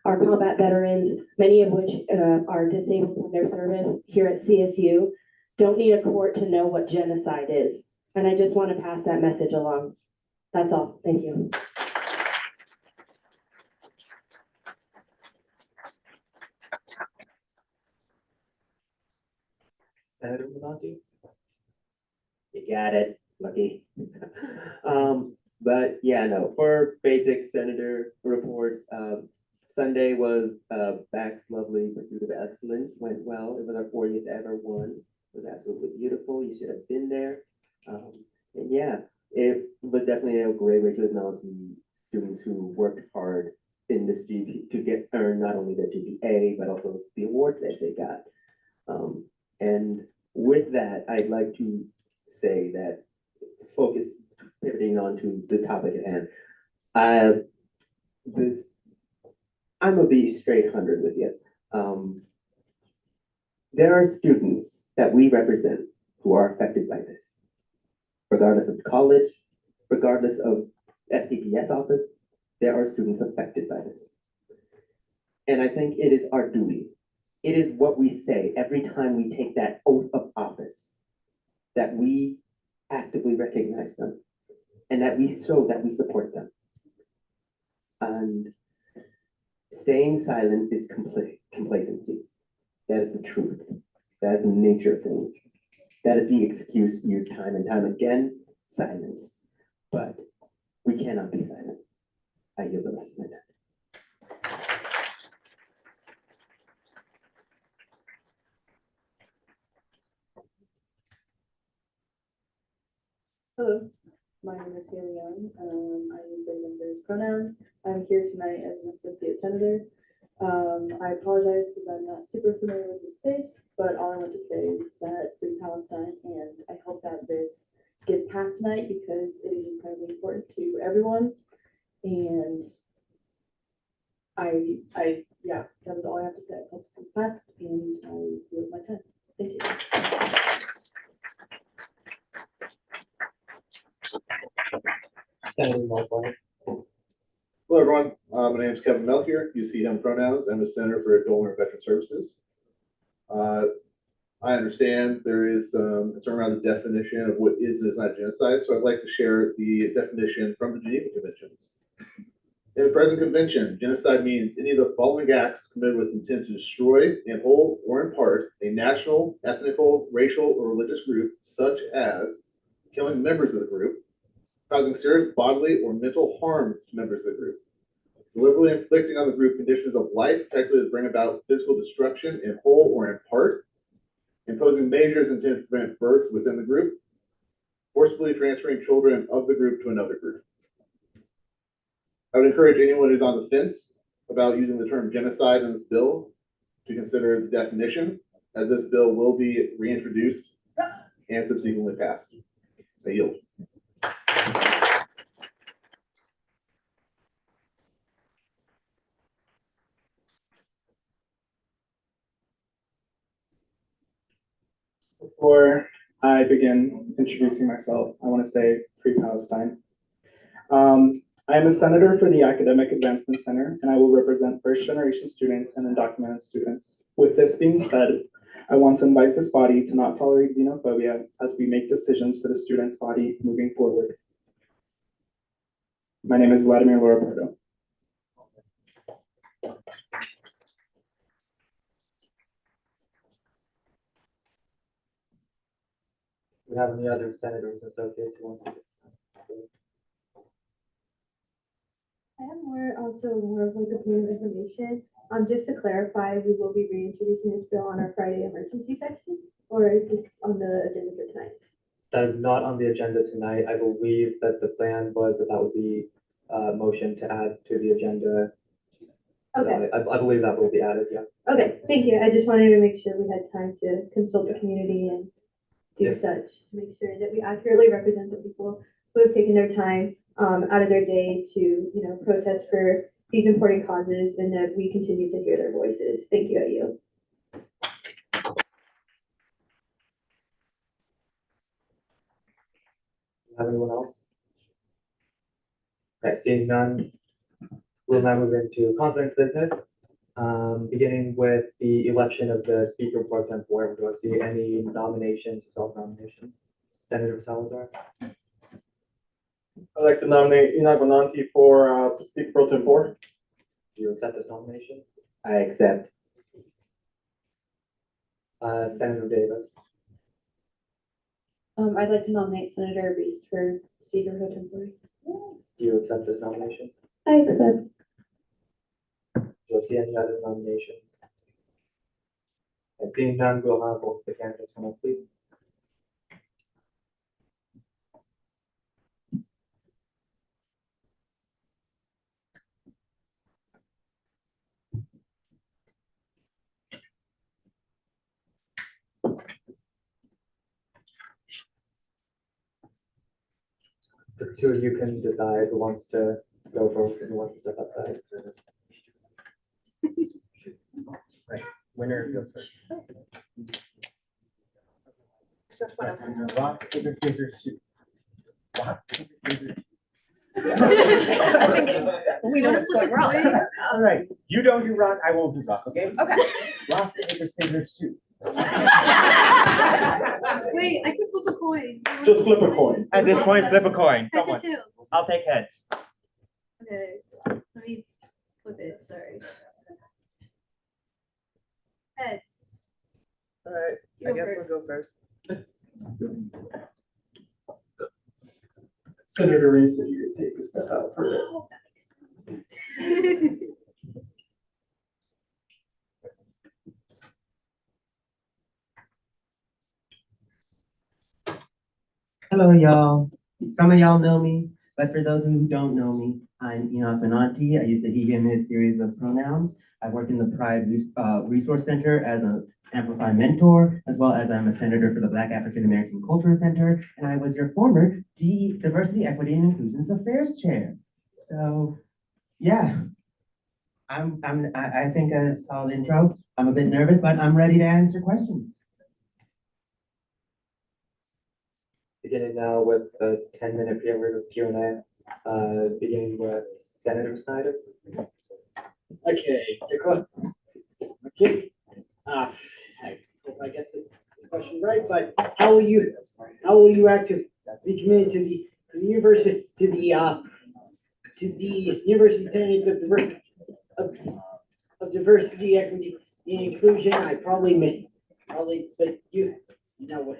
Our combat veterans, many of which are disabled from their service here at CSU, don't need a court to know what genocide is. And I just want to pass that message along. That's all. Thank you. Senator Maloney. You got it, Lucky. But yeah, no, for basic senator reports, Sunday was Back's lovely Pursuit of Excellence, went well. It was our 40th ever one. It was absolutely beautiful. You should have been there. And yeah, it was definitely a great way to acknowledge the students who worked hard in this GP to earn not only the GPA, but also the awards that they got. And with that, I'd like to say that pivoting on to the topic at hand. I'm gonna be straight 100 with you. There are students that we represent who are affected by this, regardless of college, regardless of FTPS office. There are students affected by this, and I think it is our duty. It is what we say every time we take that oath of office, that we actively recognize them and that we show that we support them. And staying silent is complacency. That is the truth. That is the nature of things. That is the excuse used time and time again, silence. But we cannot be silent. I yield the rest of my time. Hello, my name is Haley Young. I use they them their pronouns. I'm here tonight as an associate senator. I apologize because I'm not super familiar with the space, but all I want to say is that free Palestine, and I hope that this gets passed tonight because it is incredibly important to everyone. And Yeah, that was all I have to say. I hope this is passed and I yield my time. Thank you. Senator Mobley. Hello, everyone. My name is Kevin Melchior, use he, him pronouns. I'm a senator for Adult and Veteran Services. I understand there is concern around the definition of what is and is not genocide, so I'd like to share the definition from the Geneva Conventions. In the present convention, genocide means any of the following acts committed with intent to destroy, in whole or in part, a national, ethnical, racial, or religious group, such as killing members of the group, causing serious bodily or mental harm to members of the group, deliberately inflicting on the group conditions of life calculated to bring about physical destruction in whole or in part, imposing measures intended to prevent births within the group, forcibly transferring children of the group to another group. I would encourage anyone who's on the fence about using the term genocide in this bill to consider the definition, as this bill will be reintroduced and subsequently passed. I yield. Before I begin introducing myself, I want to say Free Palestine. I am a senator for the Academic Advancement Center, and I will represent first-generation students and undocumented students. With this being said, I want to invite this body to not tolerate xenophobia as we make decisions for the students' body moving forward. My name is Vladimir Loropardo. Do we have any other senators associated who want to get I have more of like a point of information. Just to clarify, we will be reintroducing this bill on our Friday emergency section, or is this on the agenda for tonight? That is not on the agenda tonight. I believe that the plan was that that would be a motion to add to the agenda. Okay. I believe that will be added, yeah. Okay, thank you. I just wanted to make sure we had time to consult the community and do such to make sure that we accurately represent the people who have taken their time out of their day to, protest for these important causes, and that we continue to hear their voices. Thank you, you. Have anyone else? Okay, seeing none, we'll now move into conference business. Beginning with the election of the Speaker Pro Tempore. Do I see any nominations or self-nominations? Senator Salazar? I'd like to nominate Ina Bonanti for Speaker Pro Tempore. Do you accept this nomination? I accept. Senator Davis? I'd like to nominate Senator Reese for Speaker Pro Tempore. Do you accept this nomination? I accept. Do I see any other nominations? And seeing none, we'll have both the candidates come up, please. The two of you can decide who wants to go first and who wants to step outside. Right, winner goes first. Rock, paper, scissors, shoot. Rock, paper, scissors. We know what's going wrong. All right, you don't do rock, I won't do rock, okay? Okay. Rock, paper, scissors, shoot. Wait, I can flip a coin. Just flip a coin. At this point, flip a coin. Heads or Someone. tails? I'll take heads. Okay, let me flip it, sorry. Heads. All right, You I go guess first. we'll go first. Senator Reese, if you could take a step out for it. Oh, that makes sense. Hello, y'all. Some of y'all know me, but for those who don't know me, I'm Enoch Benanti. I use the he, him, his series of pronouns. I work in the Pride Resource Center as an Amplify mentor, as well as I'm a senator for the Black African American Cultural Center, and I was your former Diversity, Equity, and Inclusion Affairs Chair. So, yeah, I think a solid intro. I'm a bit nervous, but I'm ready to answer questions. Beginning now with the 10-minute period of Q&A, beginning with Senator Snyder. Okay, okay. I hope I get this question right, but how will you actively be committed to the university, to the university tenets of diversity, equity, and inclusion? I probably meant, but you know,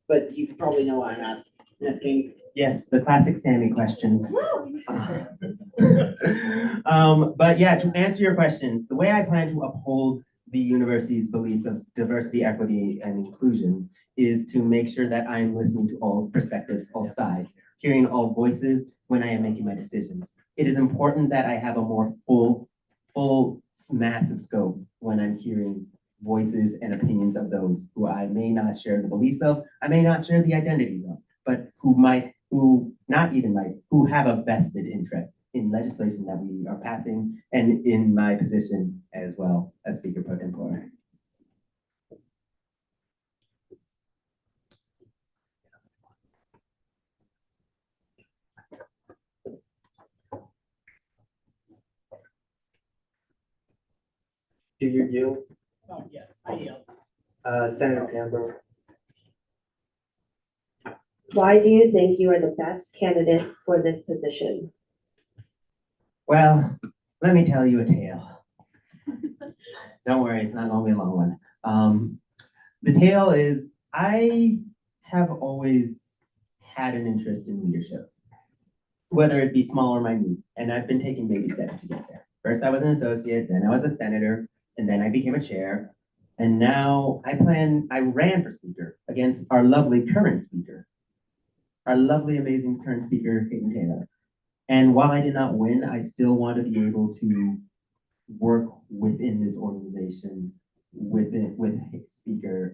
but you probably know what I'm asking. Yes, the classic Sammy questions. But yeah, to answer your questions, the way I plan to uphold the university's beliefs of diversity, equity, and inclusion is to make sure that I'm listening to all perspectives, all sides, hearing all voices when I am making my decisions. It is important that I have a more full, massive scope when I'm hearing voices and opinions of those who I may not share the beliefs of, I may not share the identities of, but who have a vested interest in legislation that we are passing and in my position as well as Speaker Pro Tempore. Do you yield? Oh, yes, I yield. Senator Campbell. Why do you think you are the best candidate for this position? Well, let me tell you a tale. Don't worry, it's not gonna be a long one. The tale is I have always had an interest in leadership, whether it be small or minute, and I've been taking baby steps to get there. First, I was an associate, then I was a senator, and then I became a chair. And now I ran for speaker against our lovely current speaker, our lovely, amazing current speaker, Hayden Taylor. And while I did not win, I still want to be able to work within this organization, with the speaker,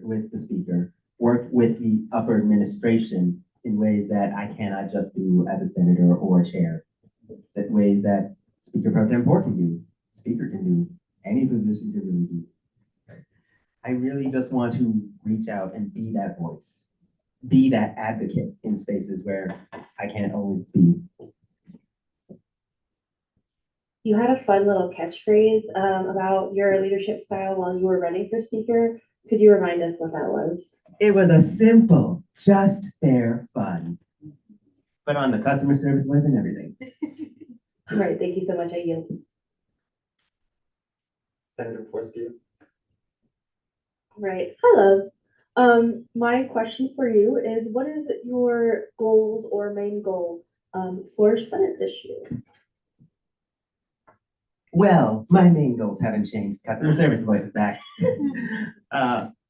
work with the upper administration in ways that I cannot just do as a senator or a chair, that ways that Speaker Pro Tempore can do, speaker can do, any position can really do. I really just want to reach out and be that voice, be that advocate in spaces where I can't always be. You had a fun little catchphrase about your leadership style while you were running for speaker. Could you remind us what that was? It was a simple, just fair fun. But on the customer service voice and everything. All right, thank you so much. I yield. Senator Forsky. Right. Hello. My question for you is, what is your goals or main goal for Senate this year? Well, my main goals haven't changed. Customer service voice is back.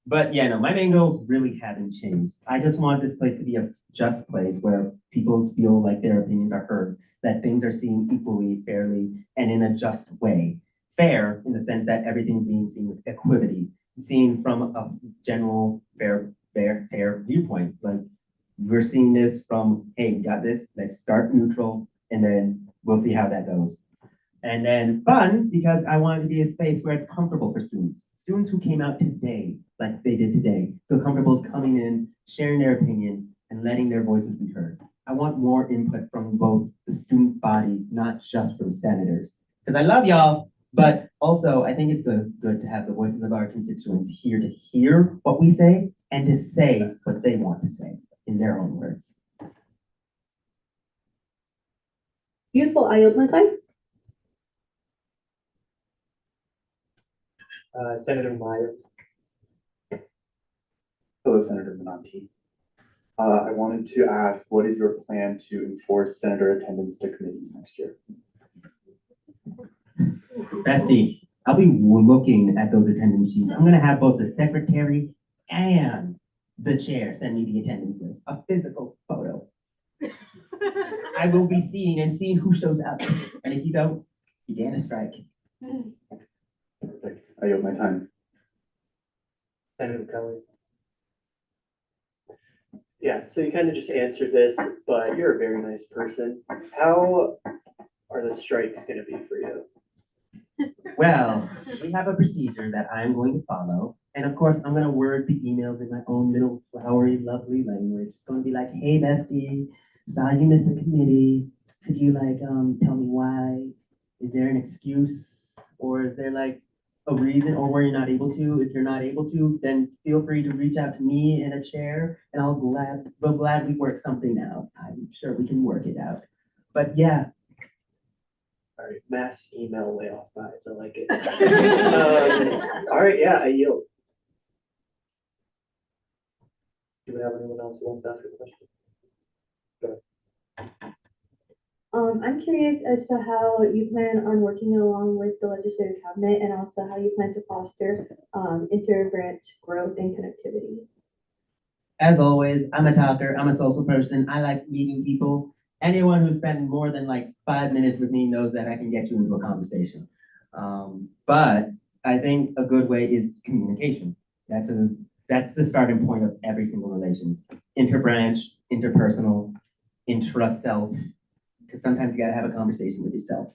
But yeah, no, my main goals really haven't changed. I just want this place to be a just place where people feel like their opinions are heard, that things are seen equally, fairly, and in a just way. Fair in the sense that everything's being seen with equity, seen from a general fair viewpoint. Like we're seeing this from, hey, we got this, let's start neutral, and then we'll see how that goes. And then fun, because I want it to be a space where it's comfortable for students. Students who came out today, like they did today, feel comfortable coming in, sharing their opinion, and letting their voices be heard. I want more input from both the student body, not just from senators. Because I love y'all, but also I think it's good to have the voices of our constituents here to hear what we say and to say what they want to say in their own words. Beautiful. I yield my time. Senator Meyer. Hello, Senator Benanti. I wanted to ask, what is your plan to enforce senator attendance to committees next year? Bestie, I'll be looking at those attendance sheets. I'm gonna have both the secretary and the chair send me the attendance list, a physical photo. I will be seeing who shows up. And if you don't, you get a strike. Perfect. I yield my time. Senator Kelly. Yeah, so you kind of just answered this, but you're a very nice person. How are the strikes going to be for you? Well, we have a procedure that I'm going to follow. And of course, I'm gonna word the emails in my own little flowery, lovely language. It's gonna be like, hey, bestie, saw you missed the committee. Could you like, tell me why? Is there an excuse? Or is there like a reason or where you're not able to? If you're not able to, then feel free to reach out to me in a chair and we'll gladly work something out. I'm sure we can work it out. But yeah, All right, mass email layoff vibes, I like it. All right, yeah, I yield. Do we have anyone else who wants to ask a question? Go ahead. I'm curious as to how you plan on working along with the legislative cabinet and also how you plan to foster inter-branch growth and connectivity. as always, I'm a talker, I'm a social person, I like meeting people. Anyone who spent more than like 5 minutes with me knows that I can get you into a conversation. But I think a good way is communication. That's the starting point of every single relation. Interbranch, interpersonal, intra-self, because sometimes you gotta have a conversation with yourself.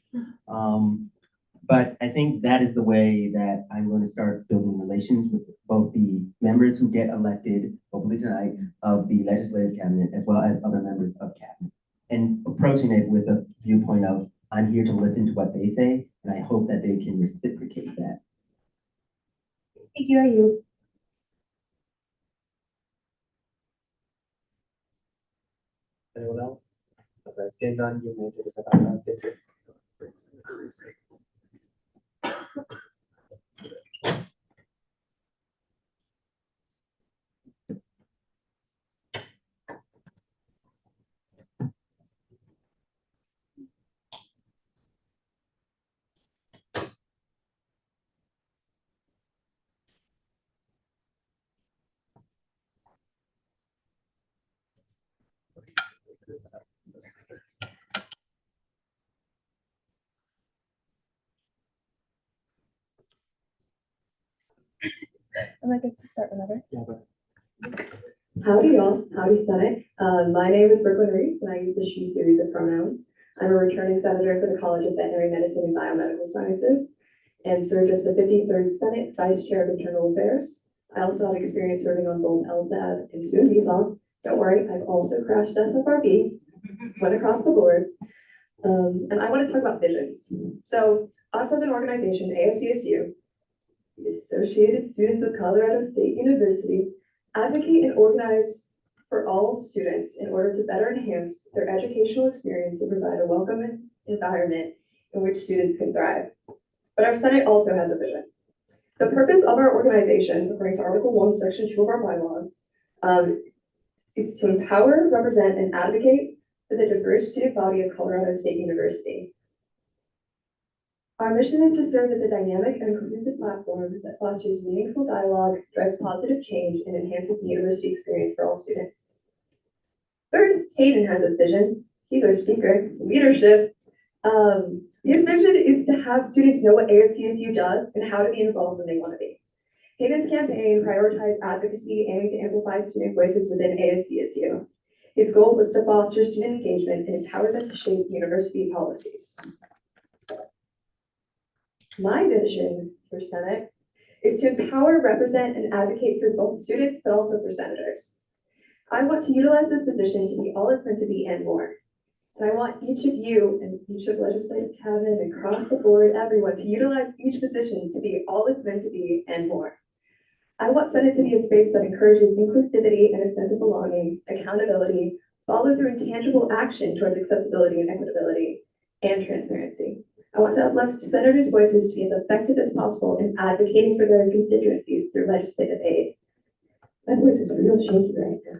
But I think that is the way that I'm going to start building relations with both the members who get elected, hopefully tonight, of the legislative cabinet, as well as other members of cabinet. And approaching it with a viewpoint of, I'm here to listen to what they say, and I hope that they can reciprocate that. Thank you, are you? Anyone else? Okay, seeing none, you may take us about that. Am I good to start whenever? Howdy y'all, howdy Senate. My name is Brooklyn Reese and I use the she series of pronouns. I'm a returning senator for the College of Veterinary Medicine and Biomedical Sciences and served as the 53rd Senate Vice Chair of Internal Affairs. I also have experience serving on both LSAB and soon VSOM. Don't worry, I've also crashed SFRB, went across the board. And I want to talk about visions. So us as an organization, ASCSU, the Associated Students of Colorado State University, advocate and organize for all students in order to better enhance their educational experience and provide a welcoming environment in which students can thrive. But our Senate also has a vision. The purpose of our organization, according to Article 1, Section 2 of our bylaws, is to empower, represent, and advocate for the diverse student body of Colorado State University. Our mission is to serve as a dynamic and inclusive platform that fosters meaningful dialogue, drives positive change, and enhances the university experience for all students. Third, Hayden has a vision. He's our speaker, leadership. His vision is to have students know what ASCSU does and how to be involved when they want to be. Hayden's campaign prioritized advocacy aiming to amplify student voices within ASCSU. His goal was to foster student engagement and empower them to shape university policies. My vision for Senate is to empower, represent, and advocate for both students, but also for senators. I want to utilize this position to be all it's meant to be and more. And I want each of you and each of legislative cabinet and across the board, everyone, to utilize each position to be all it's meant to be and more. I want Senate to be a space that encourages inclusivity and a sense of belonging, accountability, followed through intangible action towards accessibility and equitability, and transparency. I want to uplift senators' voices to be as effective as possible in advocating for their constituencies through legislative aid. My voice is real shaky right now.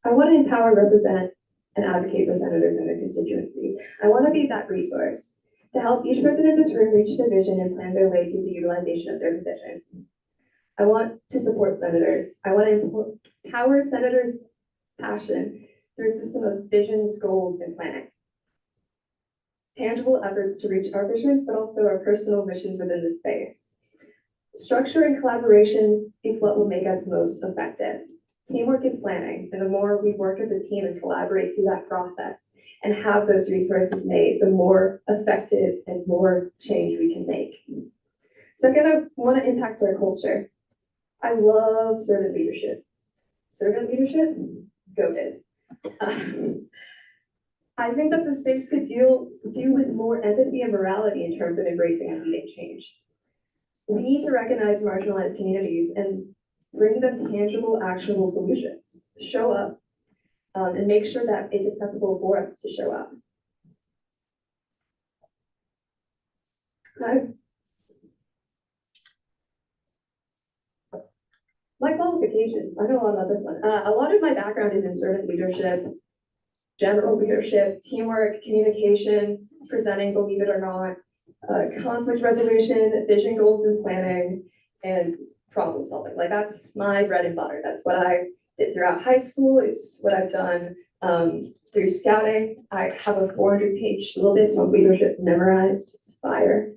I want to empower, represent, and advocate for senators and their constituencies. I want to be that resource to help each person in this room reach their vision and plan their way through the utilization of their position. I want to support senators. I want to empower senators' passion through a system of visions, goals, and planning. Tangible efforts to reach our visions, but also our personal missions within the space. Structure and collaboration is what will make us most effective. Teamwork is planning, and the more we work as a team and collaborate through that process and have those resources made, the more effective and more change we can make. Second, I want to impact our culture. I love servant leadership. Servant leadership, go did. I think that the space could deal with more empathy and morality in terms of embracing and leading change. We need to recognize marginalized communities and bring them tangible, actionable solutions. Show up and make sure that it's accessible for us to show up. My qualifications, I know a lot about this one. A lot of my background is in servant leadership, general leadership, teamwork, communication, presenting, believe it or not, conflict resolution, vision, goals, and planning, and problem solving. Like that's my bread and butter. That's what I did throughout high school. It's what I've done through scouting. I have a 400-page syllabus on leadership memorized. It's fire.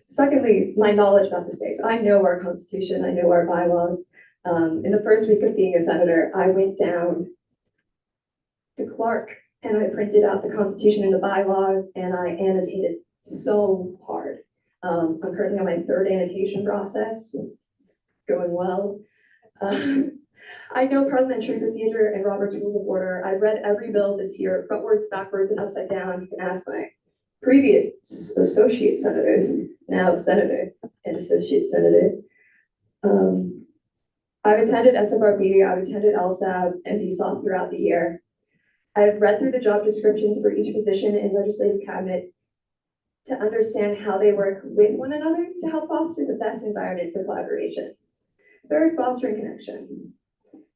Secondly, my knowledge about the space. I know our Constitution. I know our bylaws. In the first week of being a senator, I went down to Clark and I printed out the Constitution and the bylaws and I annotated so hard. I'm currently on my third annotation process, going well. I know parliamentary procedure and Robert's Rules of Order. I've read every bill this year, frontwards, backwards, and upside down. You can ask my previous associate senators, now senator and associate senator. I've attended SFRB, I've attended LSAB and BSOP throughout the year. I've read through the job descriptions for each position in legislative cabinet to understand how they work with one another to help foster the best environment for collaboration. Third, fostering connection.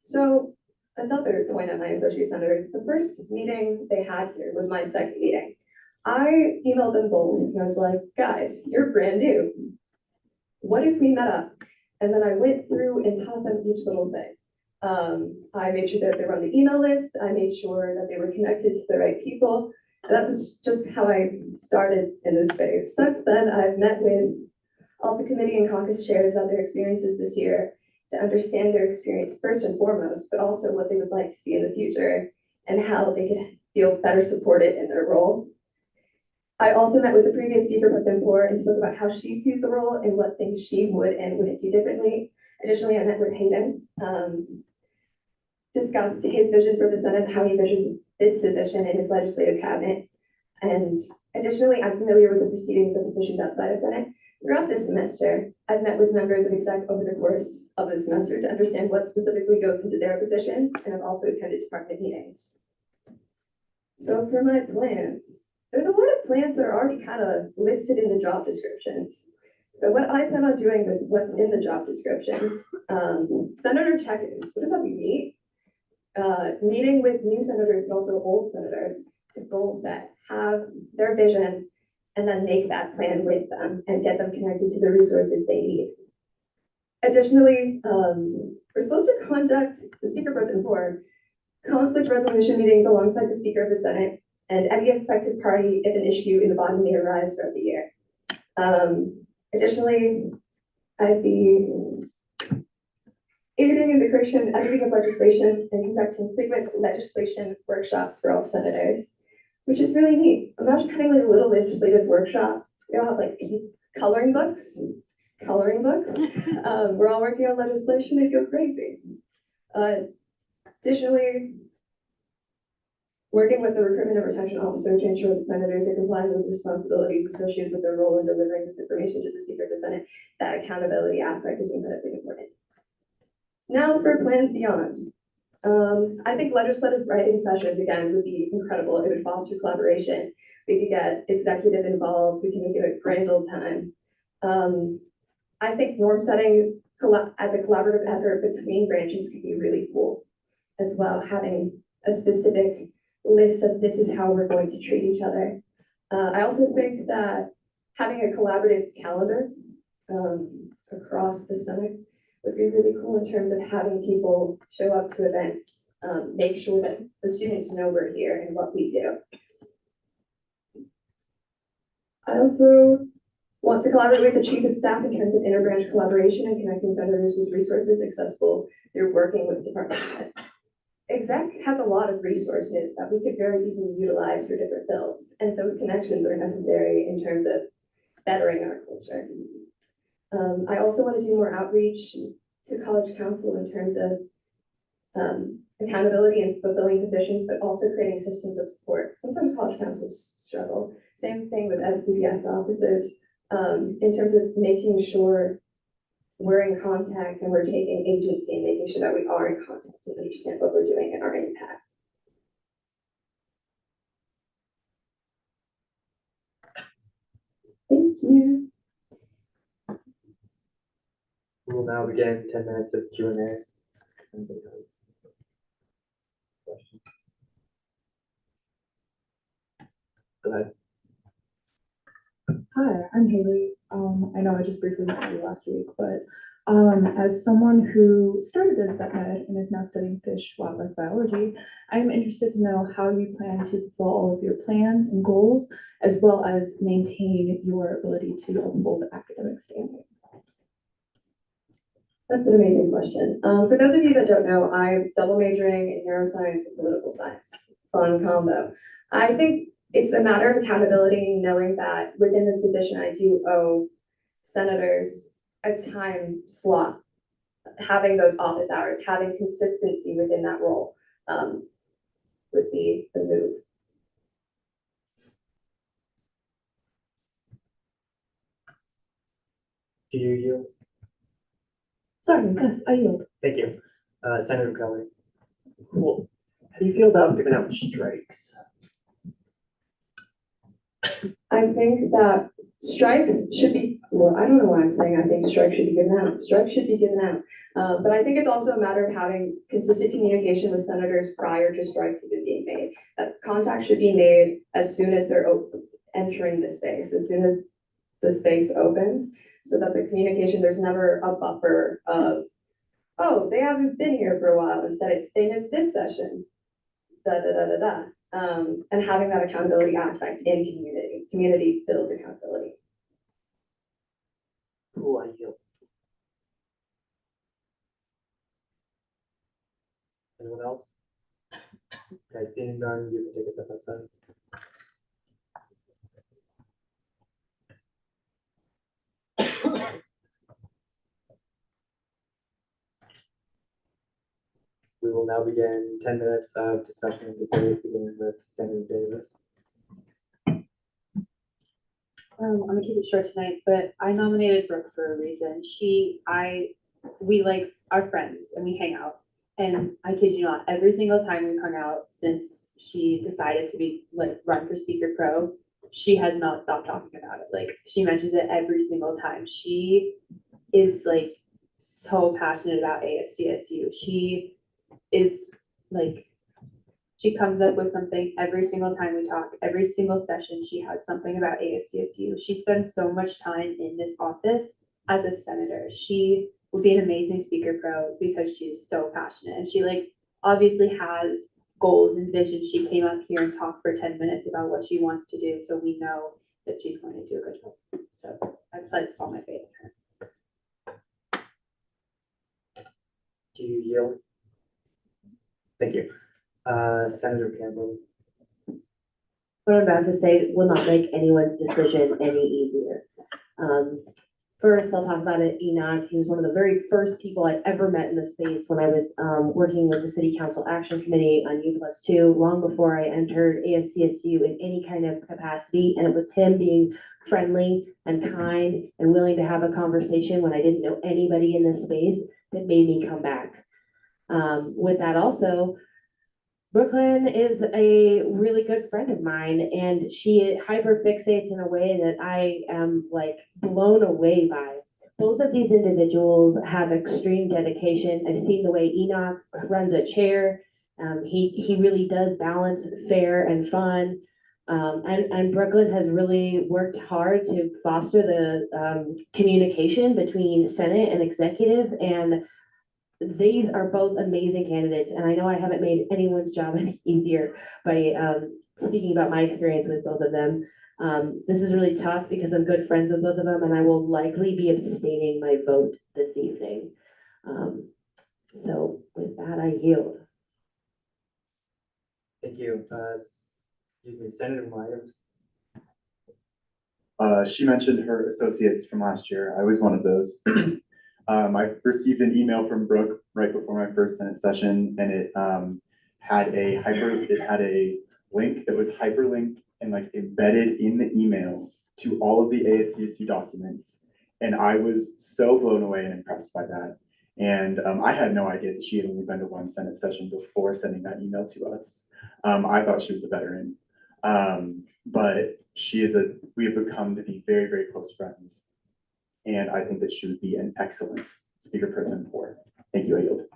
So another point on my associate senators, the first meeting they had here was my second meeting. I emailed them both and I was like, guys, you're brand new. What if we met up? And then I went through and taught them each little thing. I made sure that they were on the email list. I made sure that they were connected to the right people. And that was just how I started in this space. Since then, I've met with all the committee and caucus chairs about their experiences this year to understand their experience first and foremost, but also what they would like to see in the future and how they could feel better supported in their role. I also met with the previous Speaker Pro Tempore and spoke about how she sees the role and what things she would and wouldn't do differently. Additionally, I met with Hayden, discussed his vision for the Senate, how he envisions this position in his legislative cabinet. And additionally, I'm familiar with the proceedings of positions outside of Senate. Throughout this semester, I've met with members of exec over the course of the semester to understand what specifically goes into their positions, and I've also attended department meetings. So for my plans, there's a lot of plans that are already kind of listed in the job descriptions. So what I plan on doing with what's in the job descriptions, senator check-ins, what about we meet? Meeting with new senators, but also old senators to goal set, have their vision, and then make that plan with them and get them connected to the resources they need. Additionally, we're supposed to conduct the Speaker Pro Tempore conflict resolution meetings alongside the Speaker of the Senate and any affected party if an issue in the body may arise throughout the year. Additionally, I'd be aiding in the creation, editing of legislation, and conducting frequent legislation workshops for all senators, which is really neat. Imagine having like a little legislative workshop. We all have like coloring books. We're all working on legislation and go crazy. Additionally, working with the recruitment and retention officer to ensure that senators are complying with responsibilities associated with their role in delivering this information to the Speaker of the Senate. That accountability aspect is incredibly important. Now for plans beyond. I think legislative writing sessions, again, would be incredible. It would foster collaboration. We could get executive involved. We can make it a grand old time. I think norm setting as a collaborative effort between branches could be really cool as well, having a specific list of this is how we're going to treat each other. I also think that having a collaborative calendar across the Senate would be really cool in terms of having people show up to events, make sure that the students know we're here and what we do. I also Want to collaborate with the chief of staff in terms of interbranch collaboration and connecting senators with resources accessible through working with department heads. Exec has a lot of resources that we could very easily utilize for different bills, and those connections are necessary in terms of bettering our culture. I also want to do more outreach to college council in terms of accountability and fulfilling positions, but also creating systems of support. Sometimes college councils struggle. Same thing with SVBS offices, in terms of making sure we're in contact and we're taking agency and making sure that we are in contact and understand what we're doing and our impact. Thank you. We will now begin 10 minutes of Q&A. Anybody has questions? Go ahead. Hi, I'm Haley. I know I just briefly met you last week, but as someone who started as vet med and is now studying fish wildlife biology, I'm interested to know how you plan to fulfill all of your plans and goals, as well as maintain your ability to uphold academic standing. That's an amazing question. For those of you that don't know, I'm double majoring in neuroscience and political science. Fun combo. I think it's a matter of accountability, knowing that within this position, I do owe senators a time slot, having those office hours, having consistency within that role would be the move. Do you yield? Sorry, yes, I yield. Thank you. Senator Kelly. Cool. How do you feel about giving out strikes? I think that strikes should be, well, I don't know why I'm saying I think strikes should be given out. Strikes should be given out. But I think it's also a matter of having consistent communication with senators prior to strikes even being made. That contact should be made as soon as they're entering the space, as soon as the space opens, so that the communication, there's never a buffer of, oh, they haven't been here for a while. Instead, it's they missed this session, da da da da da. And having that accountability aspect in community. Community builds accountability. Cool, I yield. Anyone else? Okay, seeing none, you can take a step outside. We will now begin 10 minutes of discussion and debate, beginning with Senator Davis. I'm gonna keep it short tonight, but I nominated Brooke for a reason. We like are friends and we hang out. And I kid you not, every single time we've hung out since she decided to be run for Speaker Pro, she has not stopped talking about it. Like she mentions it every single time. She is like so passionate about ASCSU. She is like, she comes up with something every single time we talk. Every single session, she has something about ASCSU. She spends so much time in this office as a senator. She would be an amazing Speaker Pro because she's so passionate. And she obviously has goals and visions. She came up here and talked for 10 minutes about what she wants to do. So we know that she's going to do a good job. So I pledge all my faith in her. Do you yield? Thank you. Senator Campbell. What I'm about to say will not make anyone's decision any easier. First, I'll talk about it. Enoch, he was one of the very first people I ever met in the space when I was working with the City Council Action Committee on U+2, long before I entered ASCSU in any kind of capacity. And it was him being friendly and kind and willing to have a conversation when I didn't know anybody in this space that made me come back. With that also, Brooklyn is a really good friend of mine, and she hyperfixates in a way that I am blown away by. Both of these individuals have extreme dedication. I've seen the way Enoch runs a chair. He really does balance fair and fun. And Brooklyn has really worked hard to foster the communication between Senate and executive, and these are both amazing candidates, and I know I haven't made anyone's job any easier by speaking about my experience with both of them. This is really tough because I'm good friends with both of them and I will likely be abstaining my vote this evening. So with that, I yield. Thank you. Excuse me, Senator Myers. She mentioned her associates from last year. I was one of those. I received an email from Brooke right before my first Senate session, and it had a link that was hyperlinked and like embedded in the email to all of the ASCSU documents. And I was so blown away and impressed by that. And I had no idea that she had only been to one Senate session before sending that email to us. I thought she was a veteran. But we have become to be very, very close friends. And I think that she would be an excellent Speaker Pro Tempore. Thank you, I yield.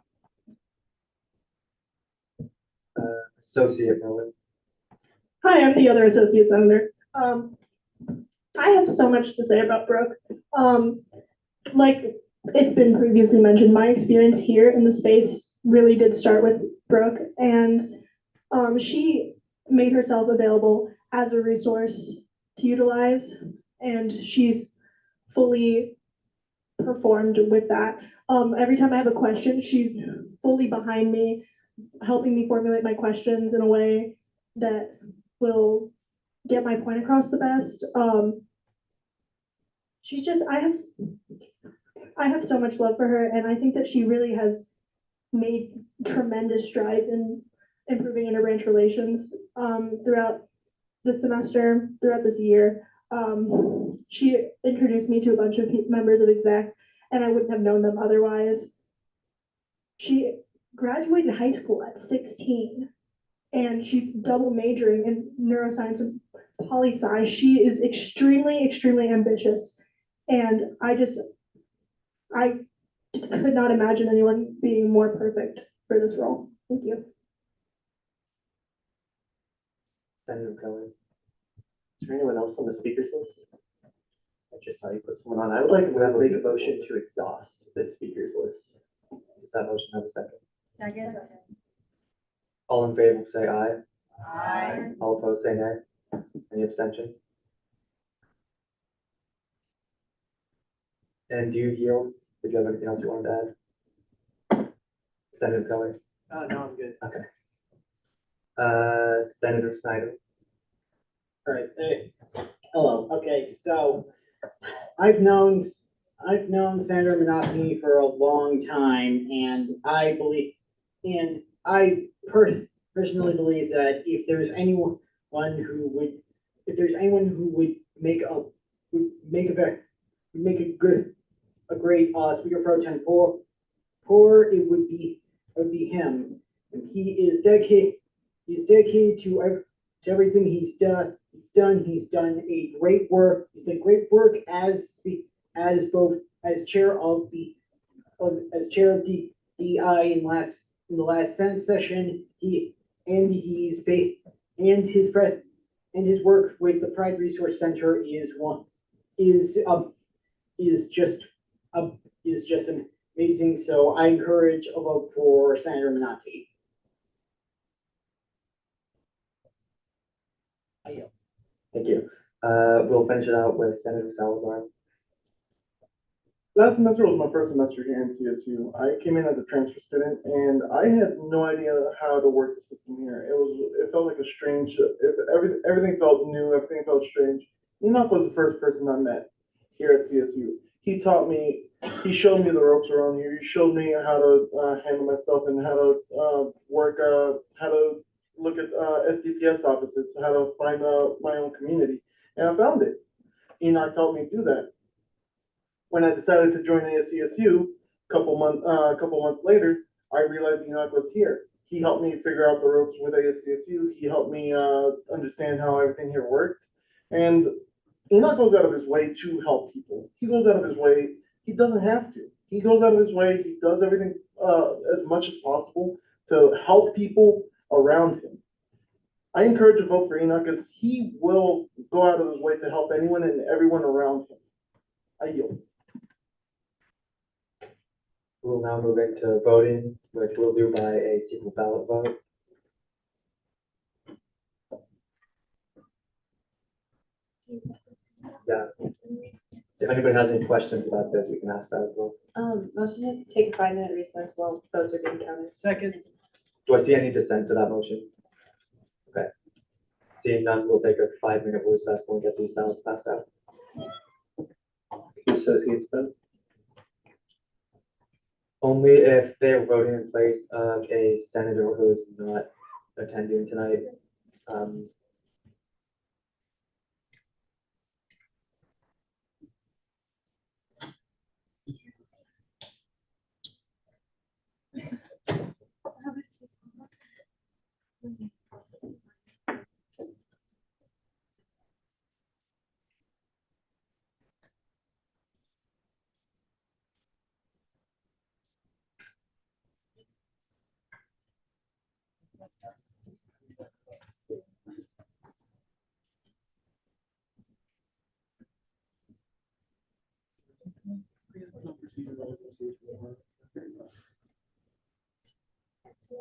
Associate Rowan. Hi, I'm the other associate senator. I have so much to say about Brooke. Like it's been previously mentioned, my experience here in the space really did start with Brooke, and she made herself available as a resource to utilize, and she's fully performed with that. Every time I have a question, she's fully behind me, helping me formulate my questions in a way that will get my point across the best. I have so much love for her, and I think that she really has made tremendous strides in improving interbranch relations throughout this semester, throughout this year. She introduced me to a bunch of members of exec, and I wouldn't have known them otherwise. She graduated high school at 16, and she's double majoring in neuroscience and poli-sci. She is extremely, extremely ambitious, and I could not imagine anyone being more perfect for this role. Thank you. Senator Keller. Is there anyone else on the speakers list? I just saw you put someone on. I would like to make a motion to exhaust the speakers list. Does that motion have a second? Second. All in favor, say aye. Aye. All opposed, say nay. Any abstentions? And do you yield? Did you have anything else you wanted to add? Senator Keller? No, I'm good. Okay. Senator Snyder? All right, hey, hello, okay, so I've known Senator Minoski for a long time, and I personally believe that if there's anyone who would make a great Speaker Pro Tempore, it would be him. And he is dedicated to everything he's done. He's done a great work. He's done great work as chair of DI in the last Senate session. His work with the Pride Resource Center is just amazing. So I encourage a vote for Senator Minotti. Thank you. We'll finish it out with Senator Salazar. Last semester was my first semester here in CSU. I came in as a transfer student, and I had no idea how to work the system here. It felt like a strange. Everything felt new. Everything felt strange. Enoch was the first person I met here at CSU. He taught me. He showed me the ropes around here. He showed me how to handle myself and how to work. How to look at SDPS offices. How to find my own community, and I found it. Enoch taught me to do that. When I decided to join ASCSU, a couple months later, I realized Enoch was here. He helped me figure out the ropes with ASCSU. He helped me understand how everything here worked. And Enoch goes out of his way to help people. He goes out of his way. He doesn't have to. He goes out of his way. He does everything as much as possible to help people around him. I encourage a vote for Enoch because he will go out of his way to help anyone and everyone around him. I yield. We'll now move into voting, which we'll do by a secret ballot vote. anybody has any questions about this, we can ask that as well. Motion to take a 5-minute recess while votes are being counted. Second. Do I see any dissent to that motion? Okay. Seeing none, we'll take a 5-minute recess when we get these ballots passed out. Associates vote? Only if they're voting in place of a senator who is not attending tonight.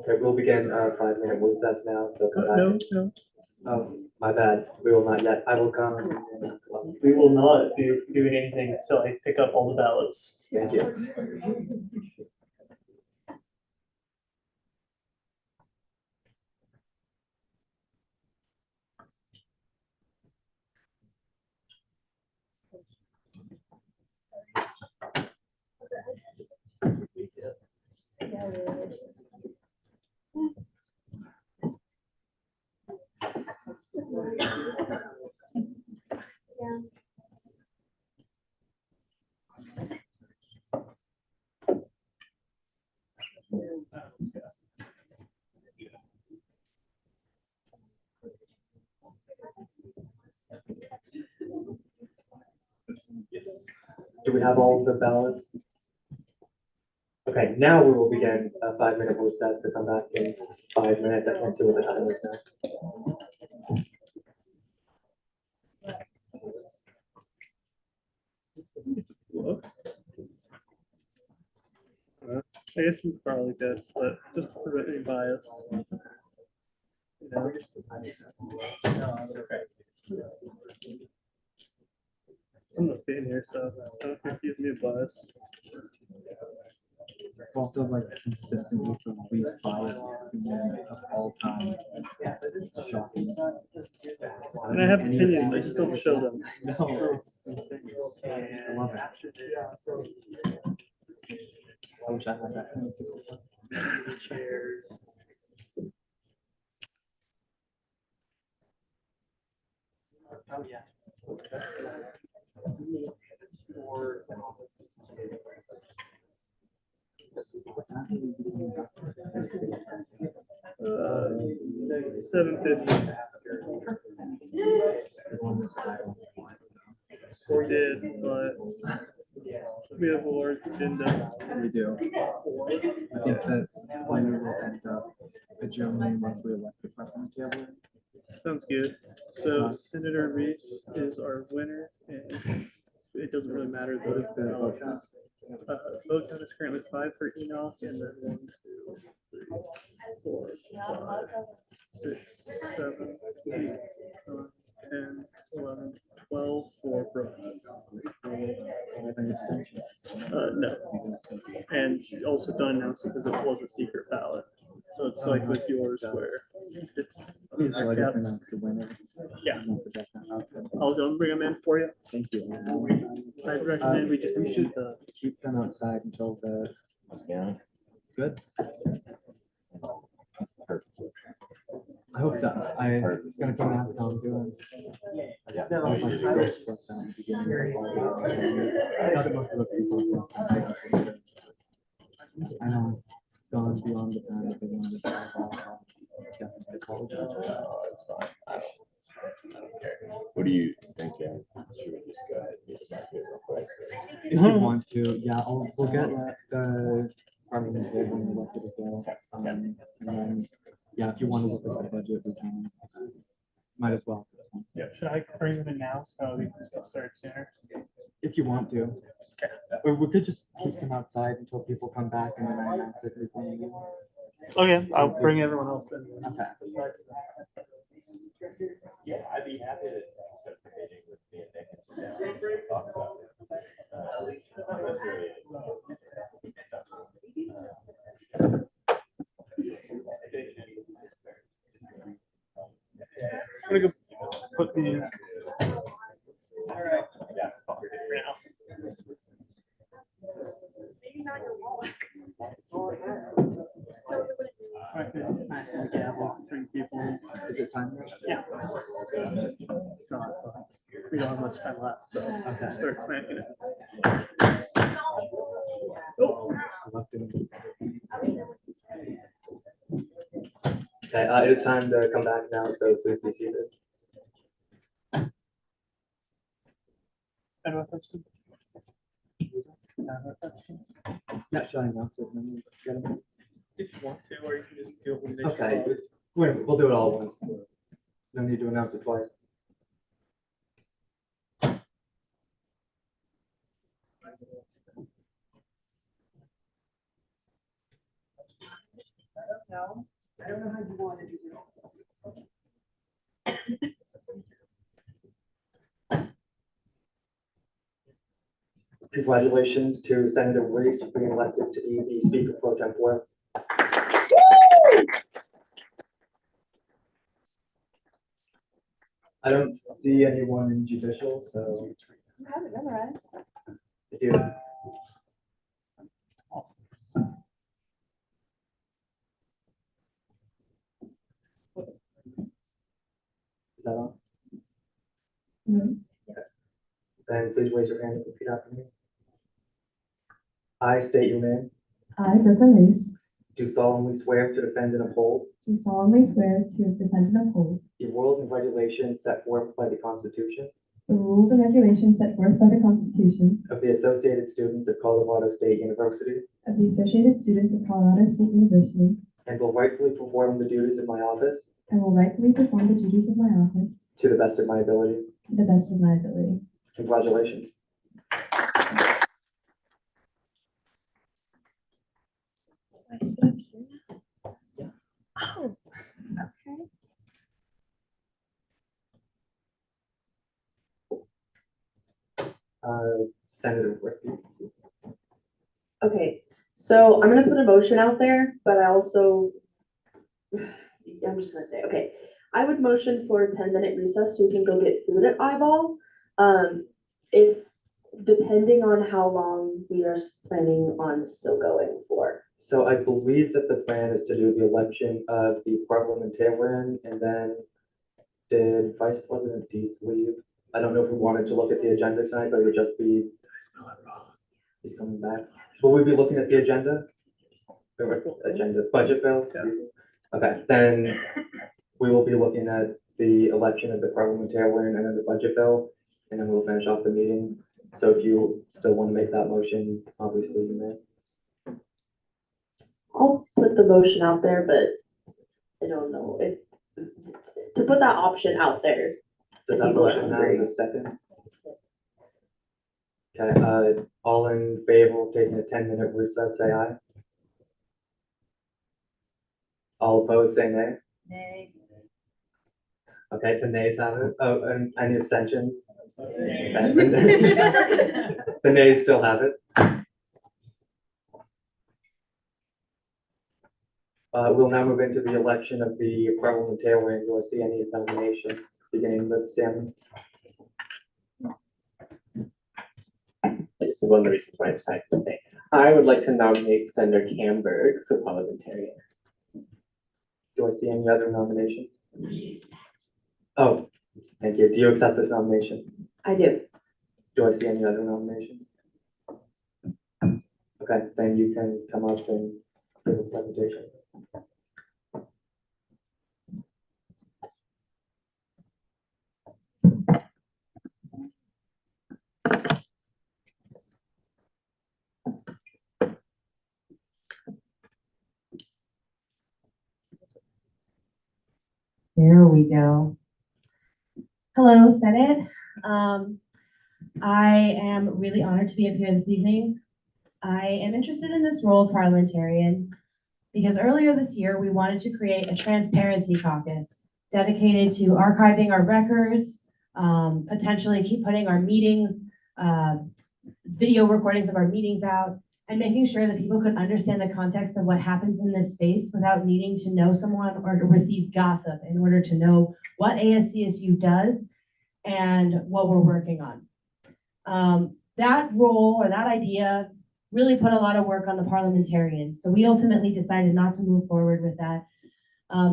Okay, we'll begin our 5-minute recess now, so come back. No. Oh, my bad. We will not yet. I will come. We will not be doing anything until I pick up all the ballots. Thank you. Yes. Do we have all of the ballots? Okay, now we will begin a 5-minute recess to come back in 5 minutes. I can't see what the time is now. I guess he's probably good, but just to prevent any bias. You know? I'm not being here, so don't confuse me with bias. Also like consistent with the least biased human of all time. It's shocking. And I have opinions, I just don't show them. No, it's insane. I love it. I wish I had that kind of system. Cheers. Oh, yeah. 750. We did, but we have a large agenda. We do. I think that when we will end up adjourning once we elect the president. Sounds good. So Senator Reese is our winner, and it doesn't really matter. What is the vote count? Vote count is currently 5 for Enoch, and then 1, 2, 3, 4, 5, 6, 7, 8, 9, 10, 11, 12 for Brooke. No. And also don't announce it because it was a secret ballot. So it's like with yours where it's these are kept. Yeah. I'll bring them in for you. Thank you. I'd recommend we just should keep them outside until the. Yeah. Good. I hope so. I was gonna come ask how I'm doing. I was like so stressed out at the beginning. I know that most of those people are. I know, gone beyond the time that they wanted to talk about. Definitely apologize. No, it's fine. I don't care. What do you think, Jen? Should we just go ahead and get it back here real quick? If you want to, yeah, we'll get the department head and elected as well. And then, yeah, if you want to look at the budget, we can. Might as well. Yeah, should I bring them in now so we can just get started sooner? If you want to. Or we could just keep them outside until people come back and then I announce it. Okay, I'll bring everyone else in. Okay. Yeah, I'd be happy to start the meeting with me and Nick and talk about it. put these. Maybe not your wallet. Between people. Is it time? Yeah. We don't have much time left, so start smacking it. Okay, it is time to come back now, so please be seated. Anyone question? Not showing up. If you want to, or you can just do it when they Okay, show up. we'll do it all at once. No need to announce it twice. I don't know how you want to do it. Congratulations to Senator Reese for being elected to be the Speaker Pro Tempore. I don't see anyone in judicial, so You have it memorized. I do. Is that on? Then please raise your hand and repeat after me. I state your name. I, Brooklyn Reese, Do solemnly swear to defend and uphold do solemnly swear to defend and uphold the rules and regulations set forth by the Constitution the rules and regulations set forth by the Constitution of the Associated Students of Colorado State University, of the Associated Students of Colorado State University, and will rightfully perform the duties of my office and will rightfully perform the duties of my office to the best of my ability. to the best of my ability. Congratulations. I sit up here now? Oh, okay. Senator Whiskey. Okay, so I'm gonna put a motion out there, but I also, I'm just gonna say, okay. I would motion for a 10-minute recess so we can go get food at Eyeball. If, depending on how long we are planning on still going for. So I believe that the plan is to do the election of the parliamentarian, and then did Vice President Deeds leave? I don't know if we wanted to look at the agenda tonight, but it would just be. He's coming back. Will we be looking at the agenda? Agenda, budget bill? Excuse me. Okay, then we will be looking at the election of the parliamentarian and then the budget bill, and then we'll finish off the meeting. So if you still want to make that motion, obviously you may. I'll put the motion out there, but I don't know if, to put that option out there. Does if that people are motion have hungry. a second? Okay, all in favor of taking a 10-minute recess, say aye. All opposed, say nay. Nay. Okay, the nays have it. Oh, and any abstentions? Okay, the nays still have it. We'll now move into the election of the parliamentarian. Do I see any nominations, beginning with Sam? This is one of the reasons why I'm decided to stay. I would like to nominate Senator Camberg for parliamentarian. Do I see any other nominations? Oh, thank you. Do you accept this nomination? I do. Do I see any other nominations? Okay, then you can come up and give a presentation. There we go. Hello, Senate. I am really honored to be up here this evening. I am interested in this role of parliamentarian because earlier this year, we wanted to create a transparency caucus dedicated to archiving our records, potentially keep putting our meetings, video recordings of our meetings out, and making sure that people could understand the context of what happens in this space without needing to know someone or to receive gossip in order to know what ASCSU does and what we're working on. That role or that idea really put a lot of work on the parliamentarians. So we ultimately decided not to move forward with that.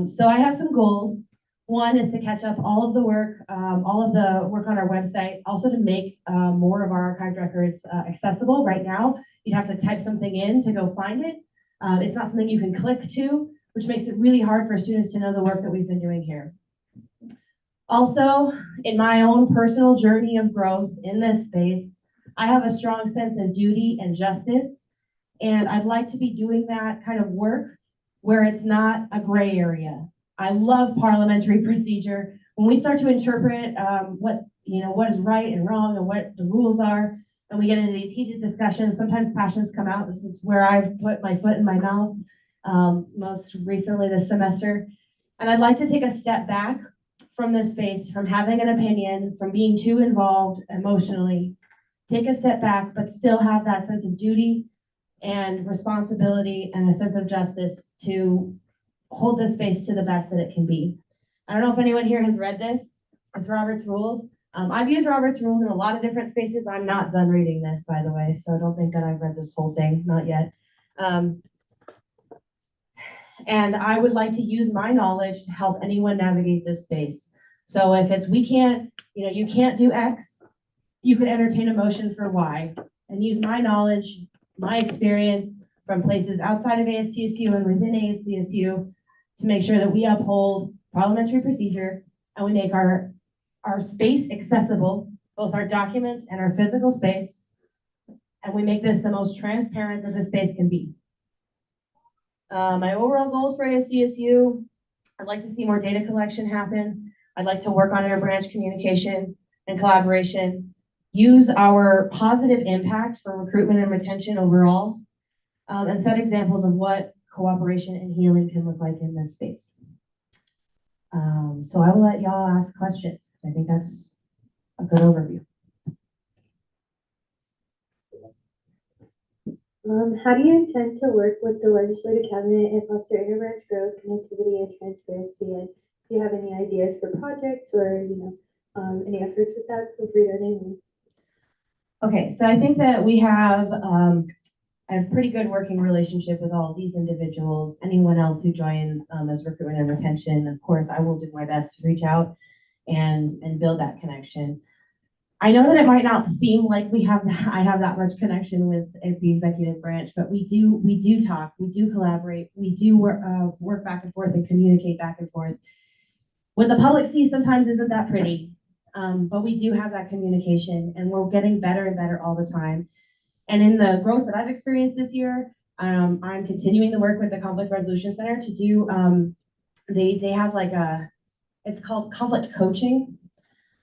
So I have some goals. One is to catch up all of the work on our website, also to make more of our archived records accessible. Right now, you have to type something in to go find it. It's not something you can click to, which makes it really hard for students to know the work that we've been doing here. Also, in my own personal journey of growth in this space, I have a strong sense of duty and justice, and I'd like to be doing that kind of work where it's not a gray area. I love parliamentary procedure. When we start to interpret what is right and wrong and what the rules are, and we get into these heated discussions, sometimes passions come out. This is where I've put my foot in my mouth, most recently this semester. And I'd like to take a step back from this space, from having an opinion, from being too involved emotionally, take a step back, but still have that sense of duty and responsibility and a sense of justice to hold this space to the best that it can be. I don't know if anyone here has read this. It's Robert's Rules. I've used Robert's Rules in a lot of different spaces. I'm not done reading this, by the way, so don't think that I've read this whole thing, not yet. And I would like to use my knowledge to help anyone navigate this space. So if it's you can't do X, you could entertain a motion for Y and use my knowledge, my experience from places outside of ASCSU and within ASCSU to make sure that we uphold parliamentary procedure and we make our space accessible, both our documents and our physical space, and we make this the most transparent that the space can be. My overall goals for ASCSU, I'd like to see more data collection happen. I'd like to work on inter-branch communication and collaboration, use our positive impact for recruitment and retention overall, and set examples of what cooperation and healing can look like in this space. So I will let y'all ask questions, because I think that's a good overview. How do you intend to work with the legislative cabinet and foster interbranch growth, connectivity, and transparency? And do you have any ideas for projects or any efforts with that? Feel free to name them. Okay, so I think that we have a pretty good working relationship with all of these individuals. Anyone else who joins as recruitment and retention, of course, I will do my best to reach out and build that connection. I know that it might not seem like I have that much connection with the executive branch, but we do talk, we do collaborate, we do work back and forth and communicate back and forth. What the public sees sometimes isn't that pretty, but we do have that communication, and we're getting better and better all the time. And in the growth that I've experienced this year, I'm continuing to work with the Conflict Resolution Center to do, they have it's called conflict coaching.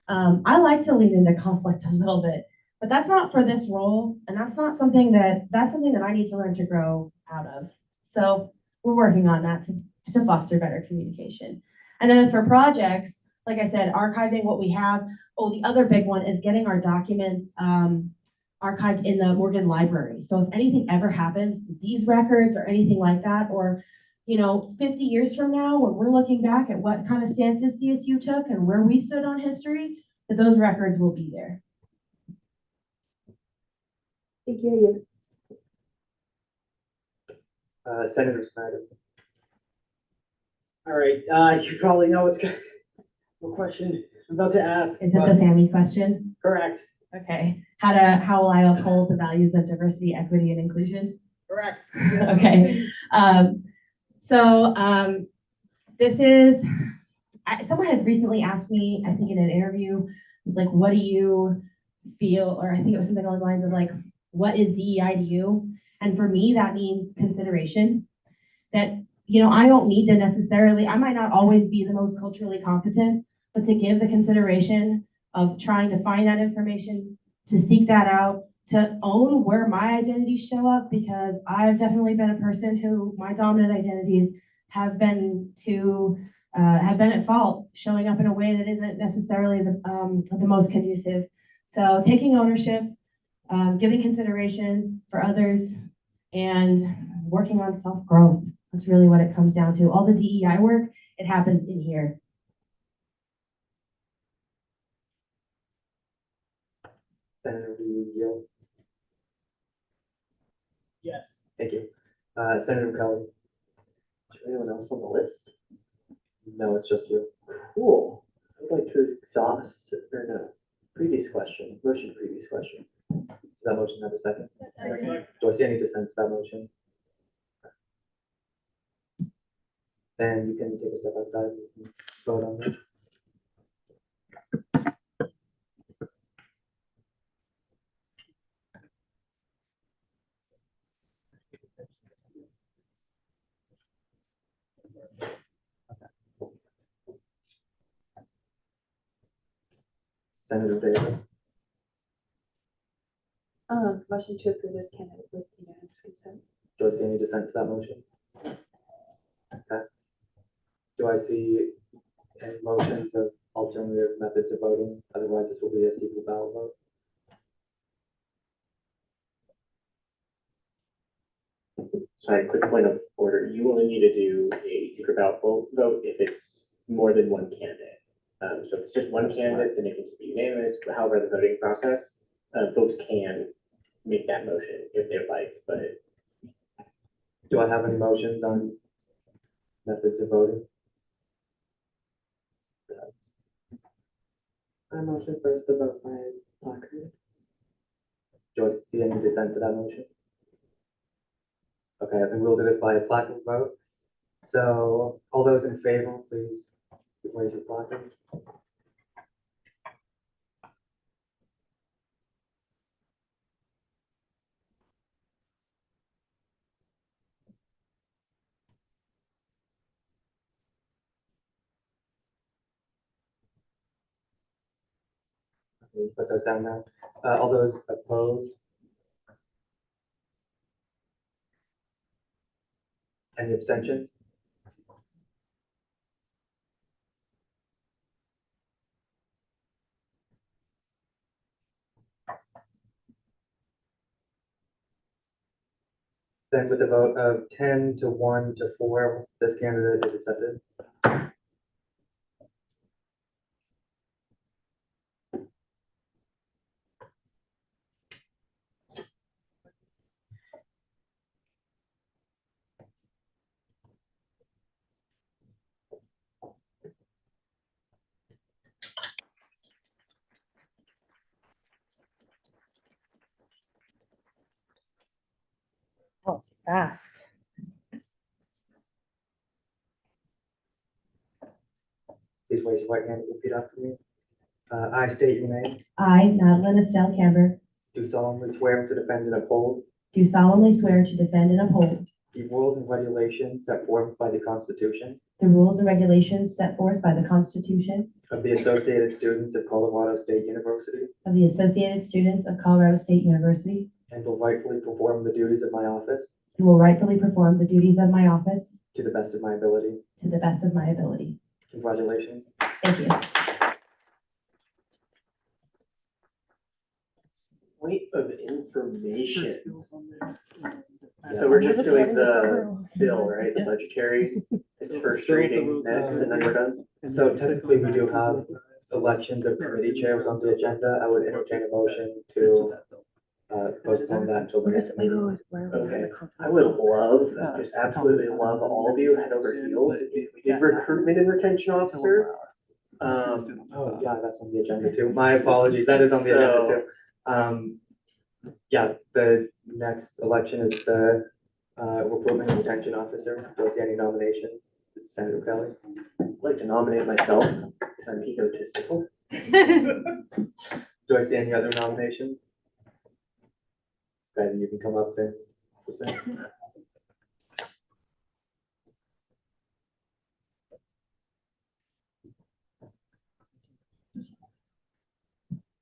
I like to lean into conflict a little bit, but that's not for this role, and that's something that I need to learn to grow out of. So we're working on that to foster better communication. And then as for projects, like I said, archiving what we have. Oh, the other big one is getting our documents archived in the Morgan Library. So if anything ever happens to these records or anything like that, or 50 years from now, when we're looking back at what kind of stances CSU took and where we stood on history, that those records will be there. Thank you. Senator Snyder. All right, you probably know what question I'm about to ask. Is it the Sammy question? Correct. Okay. How will I uphold the values of diversity, equity, and inclusion? Correct. Okay. This is, someone had recently asked me, I think in an interview, was like, what do you feel, or I think it was something along the lines of like, what is DEI to you? And for me, that means consideration. That, I don't need to necessarily, I might not always be the most culturally competent, but to give the consideration of trying to find that information, to seek that out, to own where my identities show up, because I've definitely been a person who my dominant identities have been at fault, showing up in a way that isn't necessarily the most conducive. So taking ownership, giving consideration for others, and working on self-growth. That's really what it comes down to. All the DEI work, it happens in here. Senator, do you yield? Yes. Thank you. Senator Kelly? Is there anyone else on the list? No, it's just you. Cool. I would like to exhaust, or no, previous question, motion previous question. Does that motion have a second? Second. Do I see any dissent to that motion? Then you can take a step outside and vote on that. Senator Davis? Motion to approve this candidate with unanimous consent. Do I see any dissent to that motion? Okay. Do I see any motions of alternative methods of voting? Otherwise, this will be a secret ballot vote. Sorry, quick point of order. You only need to do a secret ballot vote if it's more than one candidate. So if it's just one candidate, then it can just be unanimous. However, the voting process, folks can make that motion if they'd like, but Do I have any motions on methods of voting? I motion first to vote by placard. Do I see any dissent to that motion? Okay, then we'll do this by a placard vote. So all those in favor, please raise your placards. Okay, put those down now. All those opposed? Any abstentions? Then with a vote of 10 to 1 to 4, this candidate is accepted. Oh, it's fast. Please raise your right hand and repeat after me. I state your name. I, Madeline Estelle Camber, Do solemnly swear to defend and uphold do solemnly swear to defend and uphold the rules and regulations set forth by the Constitution the rules and regulations set forth by the Constitution of the Associated Students of Colorado State University of the Associated Students of Colorado State University, and will rightfully perform the duties of my office and will rightfully perform the duties of my office to the best of my ability. to the best of my ability. Congratulations. Thank you. point of information. So we're just doing the bill, right? The budgetary, it's first reading next and then we're done. So technically, we do have elections of committee chairs on the agenda. I would entertain a motion to postpone that until the next meeting. Okay, I would love, just absolutely love all of you head over heels. If we did recruitment and retention officer. Oh, yeah, that's on the agenda too. My apologies, that is on the agenda too. Yeah, the next election is the recruitment and retention officer. Do I see any nominations? This is Senator Kelly. I'd like to nominate myself because I'm egotistical. Do I see any other nominations? Then you can come up and present.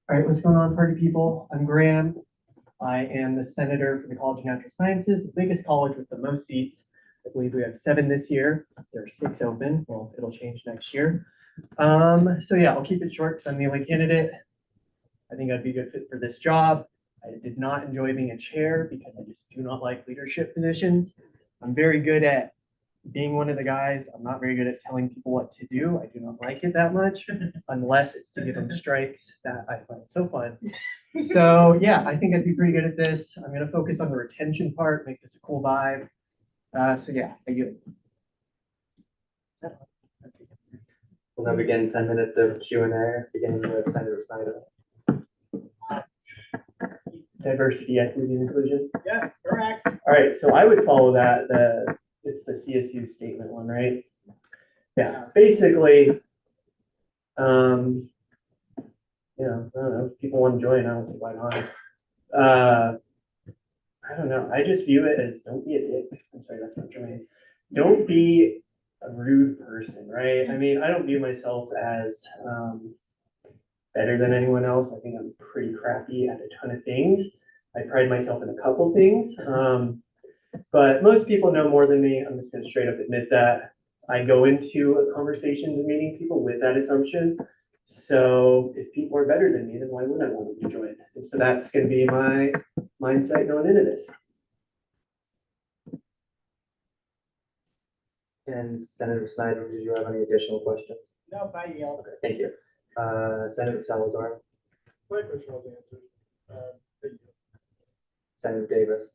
All right, what's going on, party people? I'm Graham. I am the senator for the College of Natural Sciences, the biggest college with the most seats. I believe we have 7 this year. There are 6 open. Well, it'll change next year. So yeah, I'll keep it short because I'm the only candidate. I think I'd be a good fit for this job. I did not enjoy being a chair because I just do not like leadership positions. I'm very good at being one of the guys. I'm not very good at telling people what to do. I do not like it that much unless it's to give them strikes. That I find so fun. So yeah, I think I'd be pretty good at this. I'm gonna focus on the retention part, make this a cool vibe. So yeah, I get it. We'll now begin 10 minutes of Q&A, beginning with Senator Snyder. Diversity, equity, and inclusion. Yeah, correct. All right, so I would follow that. It's the CSU statement one, right? Yeah, basically, I don't know, if people want to join, I don't see why not. I don't know, I just view it as don't be a dick. I'm sorry, that's not German. Don't be a rude person, right? I mean, I don't view myself as better than anyone else. I think I'm pretty crappy at a ton of things. I pride myself in a couple things. But most people know more than me. I'm just gonna straight up admit that. I go into conversations and meeting people with that assumption. So if people are better than me, then why would I want them to join? And so that's gonna be my mindset going into this. And Senator Snyder, did you have any additional questions? No, I yield. Okay, thank you. Senator Salazar, My question was answered. Thank you. Senator Davis.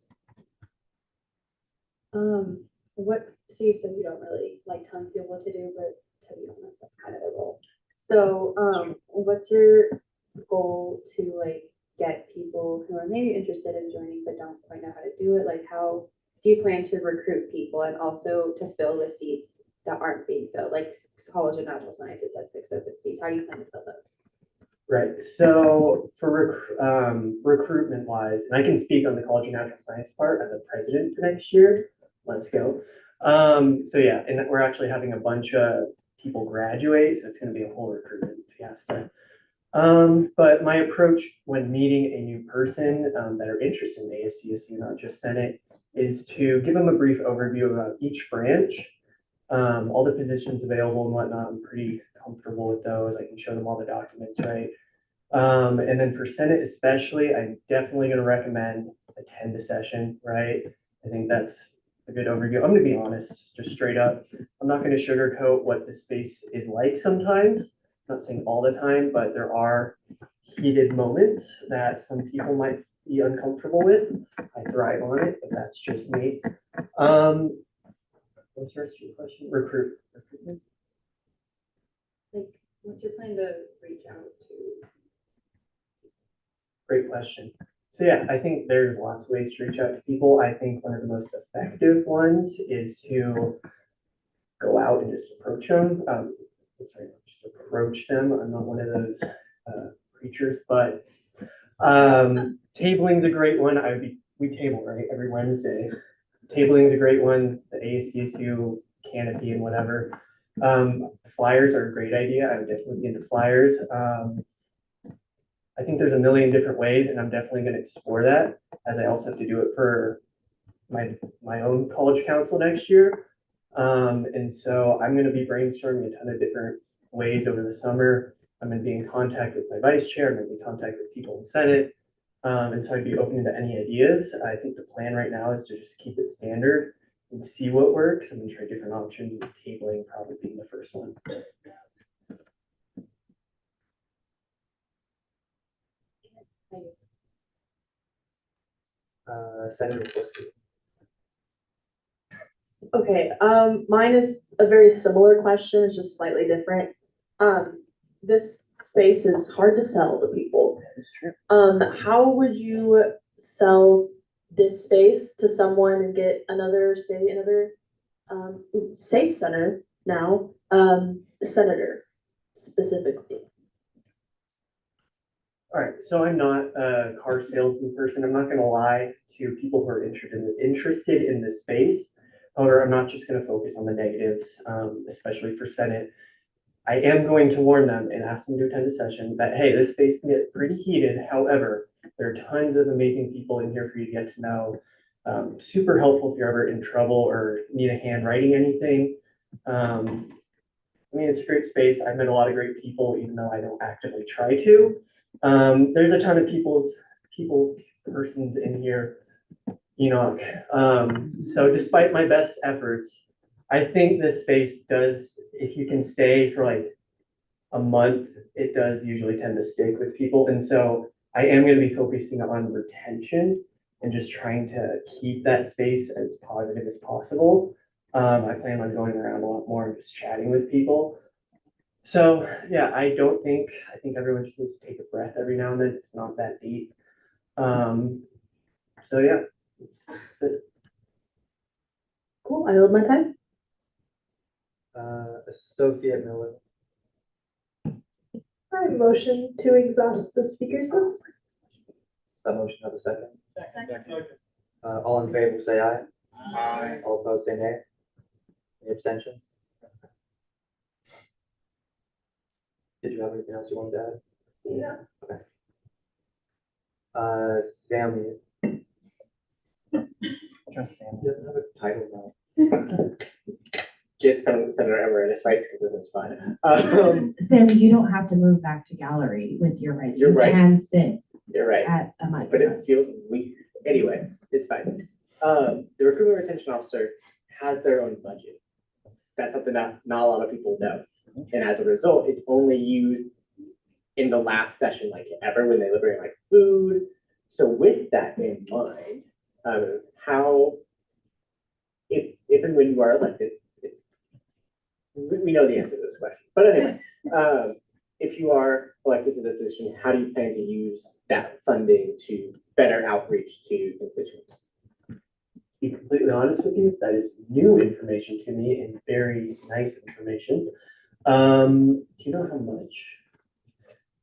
So you said you don't really like telling people what to do, but to be honest, that's kind of the role. So, what's your goal to like get people who are maybe interested in joining but don't quite know how to do it? Like, how do you plan to recruit people and also to fill the seats that aren't being filled? Like College of Natural Sciences has 6 open seats. How do you plan to fill those? Right, so for recruitment wise, and I can speak on the College of Natural Science part. I'm the president for next year. Let's go. So yeah, and we're actually having a bunch of people graduate, so it's going to be a whole recruitment fiesta. But my approach when meeting a new person that are interested in ASCSU, not just Senate, is to give them a brief overview about each branch, all the positions available and whatnot. I'm pretty comfortable with those. I can show them all the documents, right? And then for Senate especially, I'm definitely going to recommend attend a session, right? I think that's a good overview. I'm going to be honest, just straight up. I'm not going to sugarcoat what the space is like sometimes. I'm not saying all the time, but there are heated moments that some people might be uncomfortable with. I thrive on it, but that's just me. What's the rest of your question? Recruitment. Like, what's your plan to reach out to? Great question. So yeah, I think there's lots of ways to reach out to people. I think one of the most effective ones is to go out and just approach them. Just approach them. I'm not one of those preachers, but tabling's a great one. We table, right, every Wednesday. Tabling's a great one. The ASCSU canopy and whatever. Flyers are a great idea. I would definitely be into flyers. I think there's a million different ways, and I'm definitely going to explore that, as I also have to do it for my own college council next year. And so I'm going to be brainstorming a ton of different ways over the summer. I'm going to be in contact with my vice chair. I'm going to be in contact with people in Senate. And so I'd be open to any ideas. I think the plan right now is to just keep it standard and see what works. I'm going to try different options, tabling probably being the first one. Senator Wolski. Okay, mine is a very similar question, it's just slightly different. This space is hard to sell to people. That's true. How would you sell this space to someone and get another safe center now, senator specifically? All right, so I'm not a car salesman person. I'm not going to lie to people who are interested in this space. However, I'm not just going to focus on the negatives, especially for Senate. I am going to warn them and ask them to attend a session that, hey, this space can get pretty heated. However, there are tons of amazing people in here for you to get to know. Super helpful if you're ever in trouble or need a hand writing anything. I mean, it's a great space. I've met a lot of great people, even though I don't actively try to. There's a ton of people persons in here, Enoch. So despite my best efforts, I think this space does, if you can stay for like a month, it does usually tend to stick with people. And so I am going to be focusing on retention and just trying to keep that space as positive as possible. I plan on going around a lot more and just chatting with people. So yeah, I think everyone just needs to take a breath every now and then. It's not that deep. So yeah, that's it. Cool, I yield my time. Associate Miller. I motion to exhaust the speakers list. That motion have a second? All in favor, say aye. Aye. All opposed, say nay. Any abstentions? Did you have anything else you wanted to add? Yeah. Okay. Sammy. Just Sam. He doesn't have a title now. Get some Senator Emeritus fights because this is fun. Sammy, you don't have to move back to gallery with your rights. You're You right. can sit You're right. at a mic. But it feels weird. Anyway, it's fine. The recruitment retention officer has their own budget. That's something that not a lot of people know. And as a result, it's only used in the last session, like ever, when they liberate like food. So with that in mind, how, if and when you are elected, we know the answer to this question. But anyway, if you are elected to the position, how do you plan to use that funding to better outreach to constituents? To be completely honest with you, that is new information to me and very nice information. Do you know how much?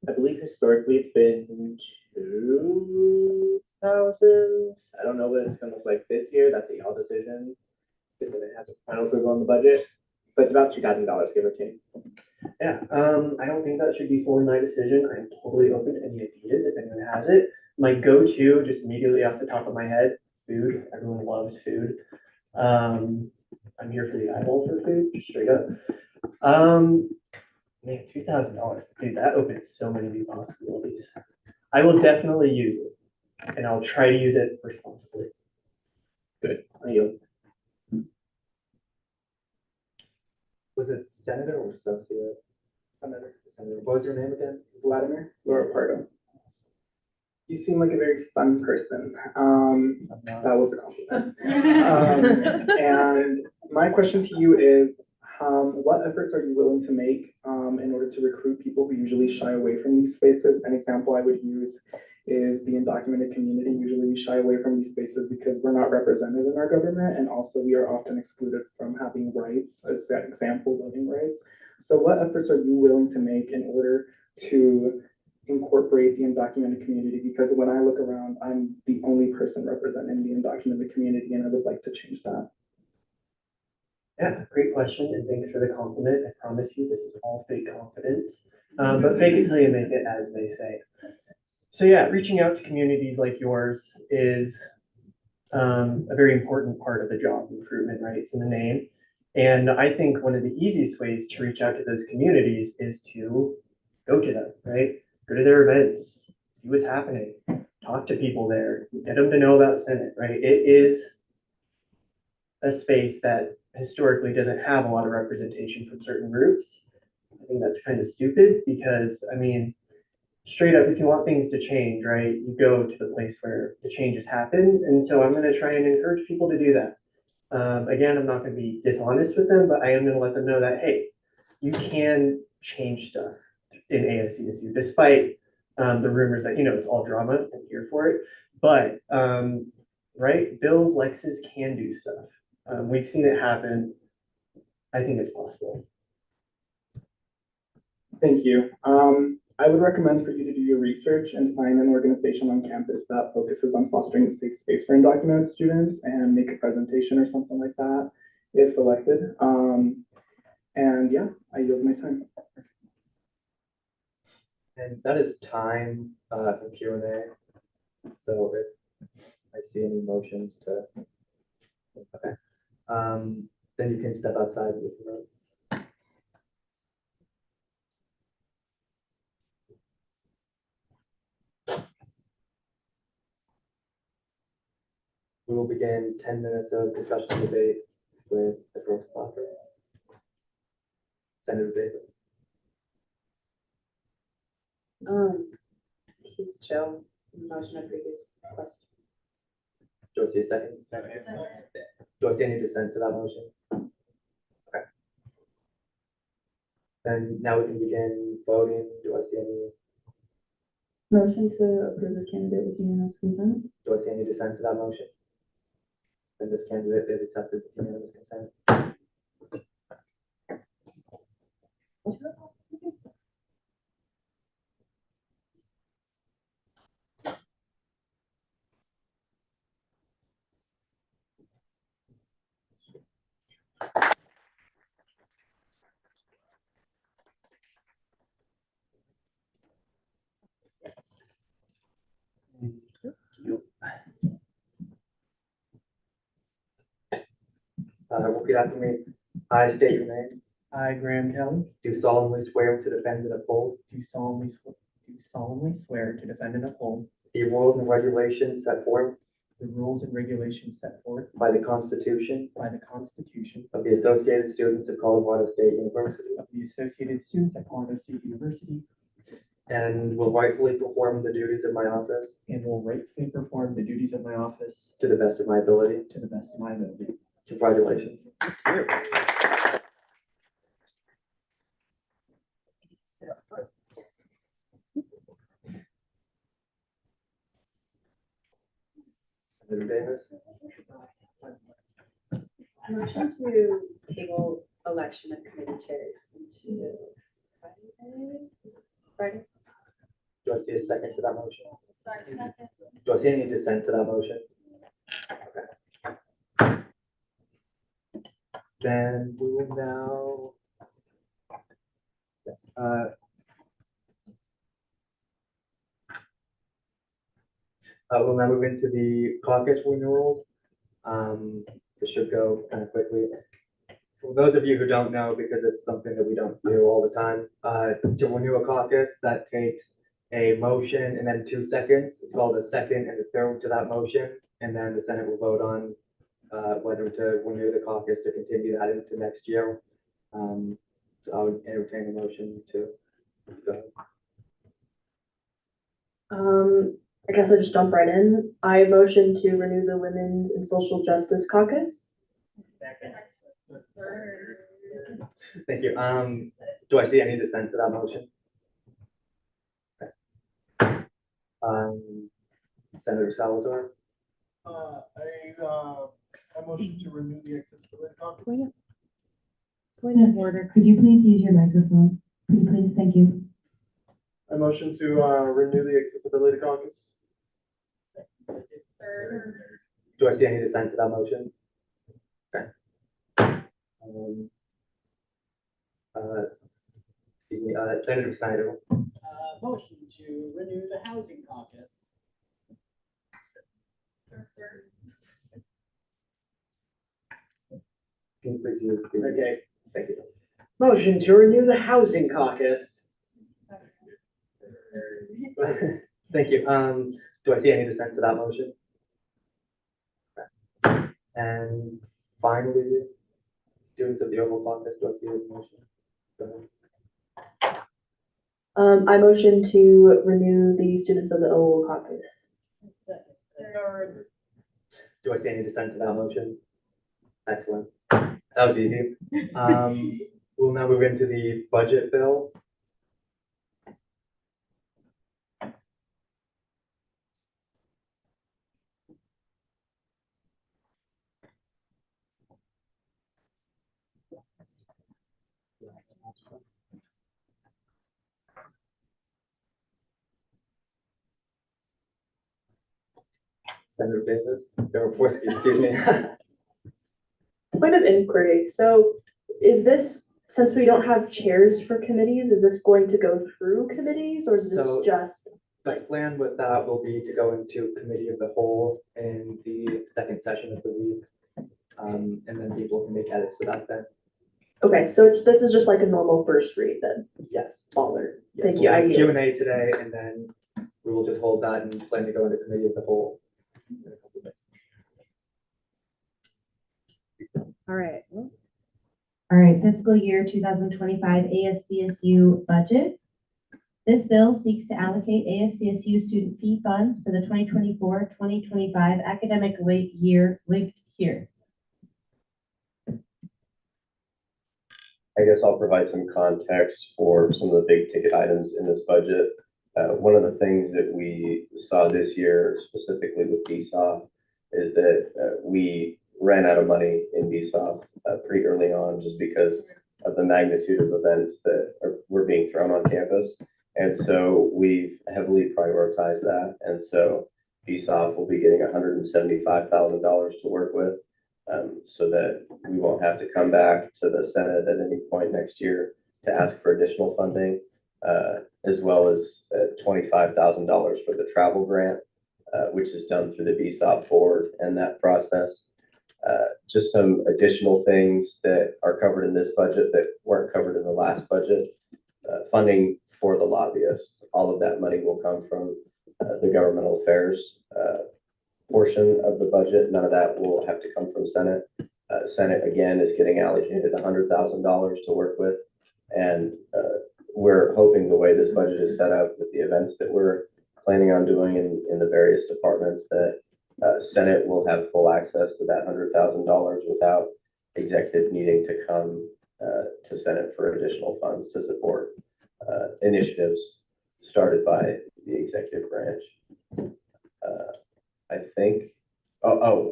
I believe historically it's been 2,000. I don't know what it's gonna look like this year. That's a y'all decision. Because it has a final approval on the budget, but it's about $2,000, give or take. Yeah, I don't think that should be solely my decision. I'm totally open to any ideas if anyone has it. My go-to, just immediately off the top of my head, food. Everyone loves food. I'm here for the eyeball for food, just straight up. Man, $2,000, dude, that opens so many new possibilities. I will definitely use it, and I'll try to use it responsibly. Good. I yield. Was it senator or associate? Senator. Senator. What was your name again? Vladimir Laura Pardo. You seem like a very fun person. That was a compliment. And my question to you is, what efforts are you willing to make in order to recruit people who usually shy away from these spaces? An example I would use is the undocumented community. Usually we shy away from these spaces because we're not represented in our government, and also we are often excluded from having rights, as that example, voting rights. So what efforts are you willing to make in order to incorporate the undocumented community? Because when I look around, I'm the only person representing the undocumented community, and I would like to change that. Yeah, great question, and thanks for the compliment. I promise you, this is all fake confidence, but fake it till you make it, as they say. So yeah, reaching out to communities like yours is a very important part of the job recruitment, right? It's in the name. And I think one of the easiest ways to reach out to those communities is to go to them, right? Go to their events, see what's happening, talk to people there, get them to know about Senate, right? It is a space that historically doesn't have a lot of representation from certain groups. I think that's kind of stupid because, I mean, straight up, if you want things to change, right, you go to the place where the changes happen. And so I'm going to try and encourage people to do that. Again, I'm not going to be dishonest with them, but I am going to let them know that, hey, you can change stuff in ASCSU, despite the rumors that, it's all drama. I'm here for it. But, right, Bills, Lexes can do stuff. We've seen it happen. I think it's possible. Thank you. I would recommend for you to do your research and find an organization on campus that focuses on fostering a safe space for undocumented students and make a presentation or something like that if elected. And yeah, I yield my time. And that is time for Q&A. So if I see any motions to, okay. Then you can step outside with the vote. We will begin 10 minutes of discussion and debate with the first talker, Senator Davis. He's Joe, motion of previous question. Do I see a second? Do I see any dissent to that motion? Okay. Then now we can begin voting. Do I see any, Motion to approve this candidate with unanimous consent? do I see any dissent to that motion? Then this candidate is accepted with unanimous consent. Repeat after me. I state your name. I, Graham Kelly, Do solemnly swear to defend and uphold do solemnly swear to defend and uphold the rules and regulations set forth the rules and regulations set forth by the Constitution by the Constitution of the Associated Students of Colorado State University, of the Associated Students at Colorado State University, and will rightfully perform the duties of my office and will rightfully perform the duties of my office to the best of my ability. to the best of my ability. Congratulations. Senator Davis. Motion to table election of committee chairs into Friday. Do I see a second to that motion? Do I see any dissent to that motion? Okay. Then we will now. Yes, we'll now move into the caucus renewals. This should go kind of quickly. For those of you who don't know, because it's something that we don't do all the time, to renew a caucus, that takes a motion and then 2 seconds. It's called a second and a third to that motion, and then the Senate will vote on whether to renew the caucus to continue that into next year. So I would entertain a motion to go. I guess I just jump right in. I motion to renew the Women's and Social Justice Caucus. Thank you. Do I see any dissent to that motion? Okay. Senator Salazar. I motion to renew the accessibility caucus. Point of order, could you please use your microphone? Could you please, thank you. I motion to renew the accessibility caucus. Do I see any dissent to that motion? Okay. Excuse me, Senator Snyder. Motion to renew the housing caucus. Can you please use the? Okay. Thank you. Motion to renew the housing caucus. Thank you. Do I see any dissent to that motion? Okay. And finally, students of the Oval Caucus, do I see a motion? Go ahead. I motion to renew the Students of the Oval Caucus. Do I see any dissent to that motion? Excellent. That was easy. We'll now move into the budget bill. Senator Davis, or excuse me. Point of inquiry. So is this, since we don't have chairs for committees, is this going to go through committees or is this So- just? The plan with that will be to go into committee of the whole in the second session of the week. And then people can make edits to that then. Okay, so this is just like a normal first read then? Yes. Baller. Yes, Thank you. we'll I have yield. Q&A today, and then we will just hold that and plan to go into committee of the whole in a couple of days. All right. All right, fiscal year 2025 ASCSU budget. This bill seeks to allocate ASCSU student fee funds for the 2024-2025 academic year linked here. I guess I'll provide some context for some of the big ticket items in this budget. One of the things that we saw this year, specifically with BSOF, is that we ran out of money in BSOF pretty early on, just because of the magnitude of events that were being thrown on campus. And so we've heavily prioritized that. And so BSOF will be getting $175,000 to work with, so that we won't have to come back to the Senate at any point next year to ask for additional funding, as well as $25,000 for the travel grant, which is done through the BSOP board and that process. Just some additional things that are covered in this budget that weren't covered in the last budget. Funding for the lobbyists. All of that money will come from the governmental affairs portion of the budget. None of that will have to come from Senate. Senate, again, is getting allocated $100,000 to work with. And we're hoping the way this budget is set up with the events that we're planning on doing in the various departments, that Senate will have full access to that $100,000 without executive needing to come to Senate for additional funds to support initiatives started by the executive branch. I think,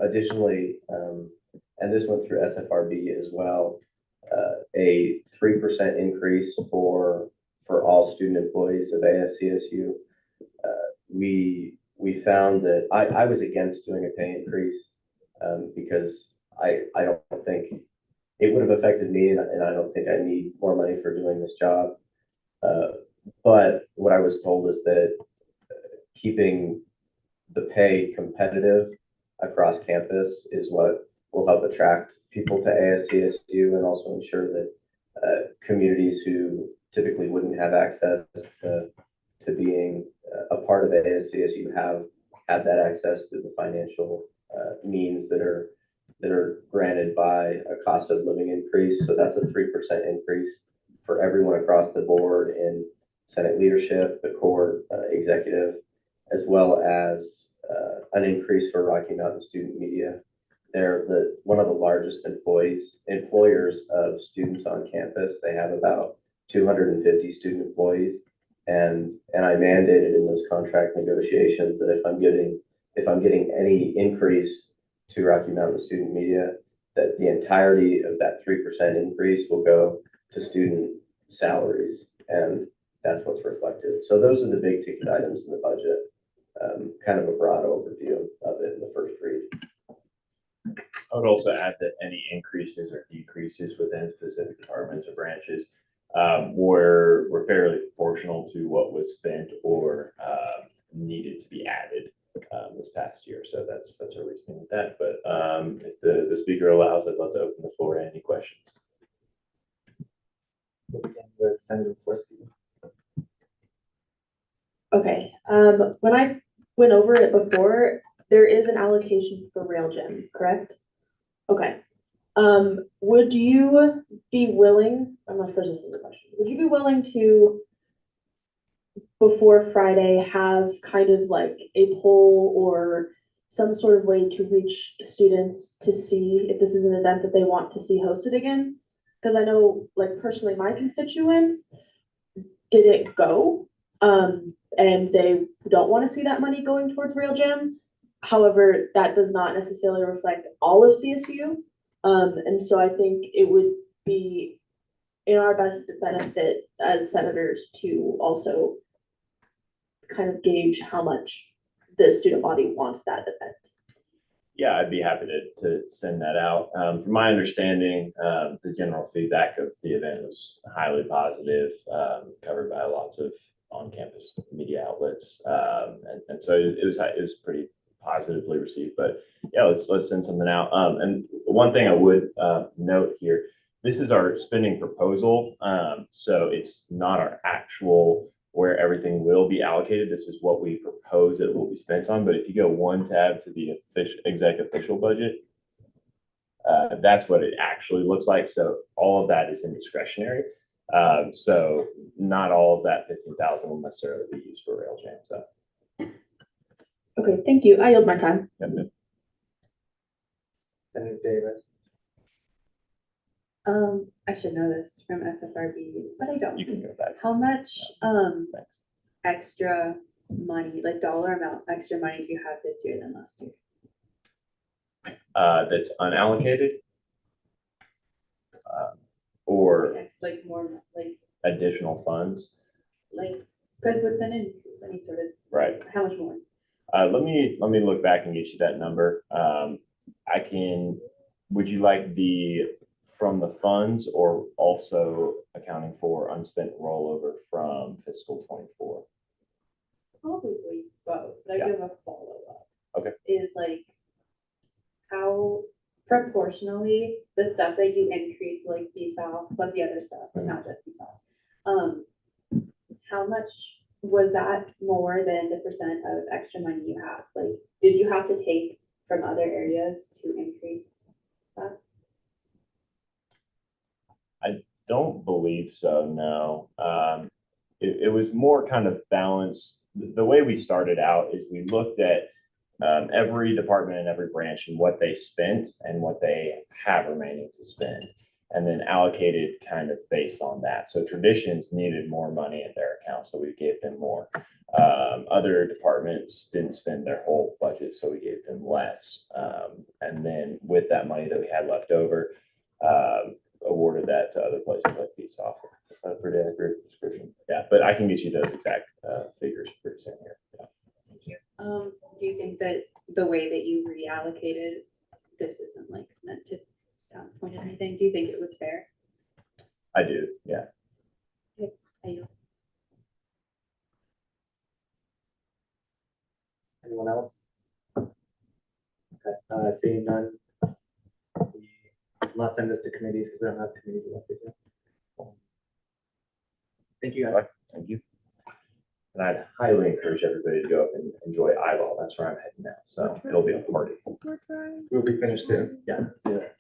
additionally, and this went through SFRB as well, a 3% increase for all student employees of ASCSU. We found that I was against doing a pay increase because I don't think it would have affected me, and I don't think I need more money for doing this job. But what I was told is that keeping the pay competitive across campus is what will help attract people to ASCSU, and also ensure that communities who typically wouldn't have access to being a part of ASCSU have that access to the financial means that are granted by a cost of living increase. So that's a 3% increase for everyone across the board in Senate leadership, the court, executive, as well as an increase for Rocky Mountain Student Media. They're one of the largest employers of students on campus. They have about 250 student employees. And I mandated in those contract negotiations that if I'm getting any increase to Rocky Mountain Student Media, that the entirety of that 3% increase will go to student salaries. And that's what's reflected. So those are the big ticket items in the budget. Kind of a broad overview of it in the first read. I would also add that any increases or decreases within specific departments or branches were fairly proportional to what was spent or needed to be added this past year. So that's our reasoning with that. But if the speaker allows, I'd love to open the floor to any questions. With Senator Flisky. Okay, when I went over it before, there is an allocation for rail gym, correct? Okay. Would you be willing, I'm not sure this is a question, would you be willing to, before Friday, have kind of like a poll or some sort of way to reach students to see if this is an event that they want to see hosted again? Because I know, like, personally, my constituents didn't go, and they don't want to see that money going towards Rail Jam. However, that does not necessarily reflect all of CSU. And so I think it would be in our best benefit as senators to also kind of gauge how much the student body wants that event. Yeah, I'd be happy to send that out. From my understanding, the general feedback of the event was highly positive, covered by lots of on-campus media outlets, and so it was pretty positively received. But yeah, let's send something out. And one thing I would note here: this is our spending proposal, so it's not our actual where everything will be allocated. This is what we propose it will be spent on. But if you go one tab to the exec official budget, That's what it actually looks like. So all of that is indiscretionary. So not all of that 15,000 will necessarily be used for rail jam. So. Okay, thank you. I yield my time. Senator Davis. I should know this from SFRB, but I don't. You can go back. How much, extra money, like dollar amount, extra money do you have this year than last year? That's unallocated. Or Like more, like, additional funds. like, because with an increase, any sort of. Right. How much more? Let me look back and get you that number. Would you like from the funds or also accounting for unspent rollover from fiscal 24? Probably both, but I Yeah. do have a follow-up. Okay. Is like, how proportionally the stuff that you increase, like BSOP plus the other stuff, but not just BSOP. How much was that more than the percent of extra money you have? Like, did you have to take from other areas to increase that? I don't believe so, no. It was more kind of balanced. The way we started out is we looked at every department and every branch and what they spent and what they have remaining to spend, and then allocated kind of based on that. So traditions needed more money in their account, so we gave them more. Other departments didn't spend their whole budget, so we gave them less. And then with that money that we had left over, awarded that to other places like Peace Offer. Is that a pretty accurate description? Yeah, but I can get you those exact figures pretty soon here. Yeah. Thank you. Do you think that the way that you reallocated, this isn't like meant to point at anything, do you think it was fair? I do, yeah. Okay, I yield. Anyone else? Okay, seeing none. We will not send this to committees because we don't have committees elected yet. Thank you guys. Thank you. And I'd highly encourage everybody to go up and enjoy eyeball. That's where I'm heading now. So it'll be a party. We'll be finished soon. Yeah. See you there.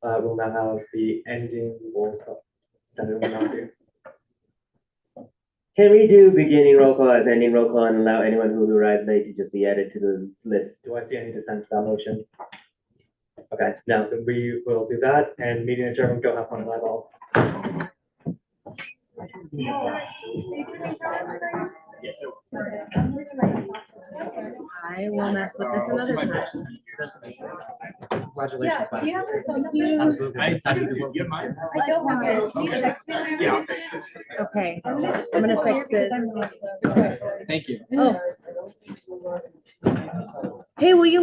We'll now have the ending roll call. Senator will now do. Can we do beginning roll call as ending roll call and allow anyone who arrived late to just be added to the list? Do I see any dissent to that motion? Okay, now then we will do that and meeting adjourned. Go have fun at eyeball. I will mess with this another time. Congratulations. Yeah, you have to thank you. Absolutely. I don't have it. Yeah. Okay, I'm gonna fix this. Thank you. Oh. Hey, will you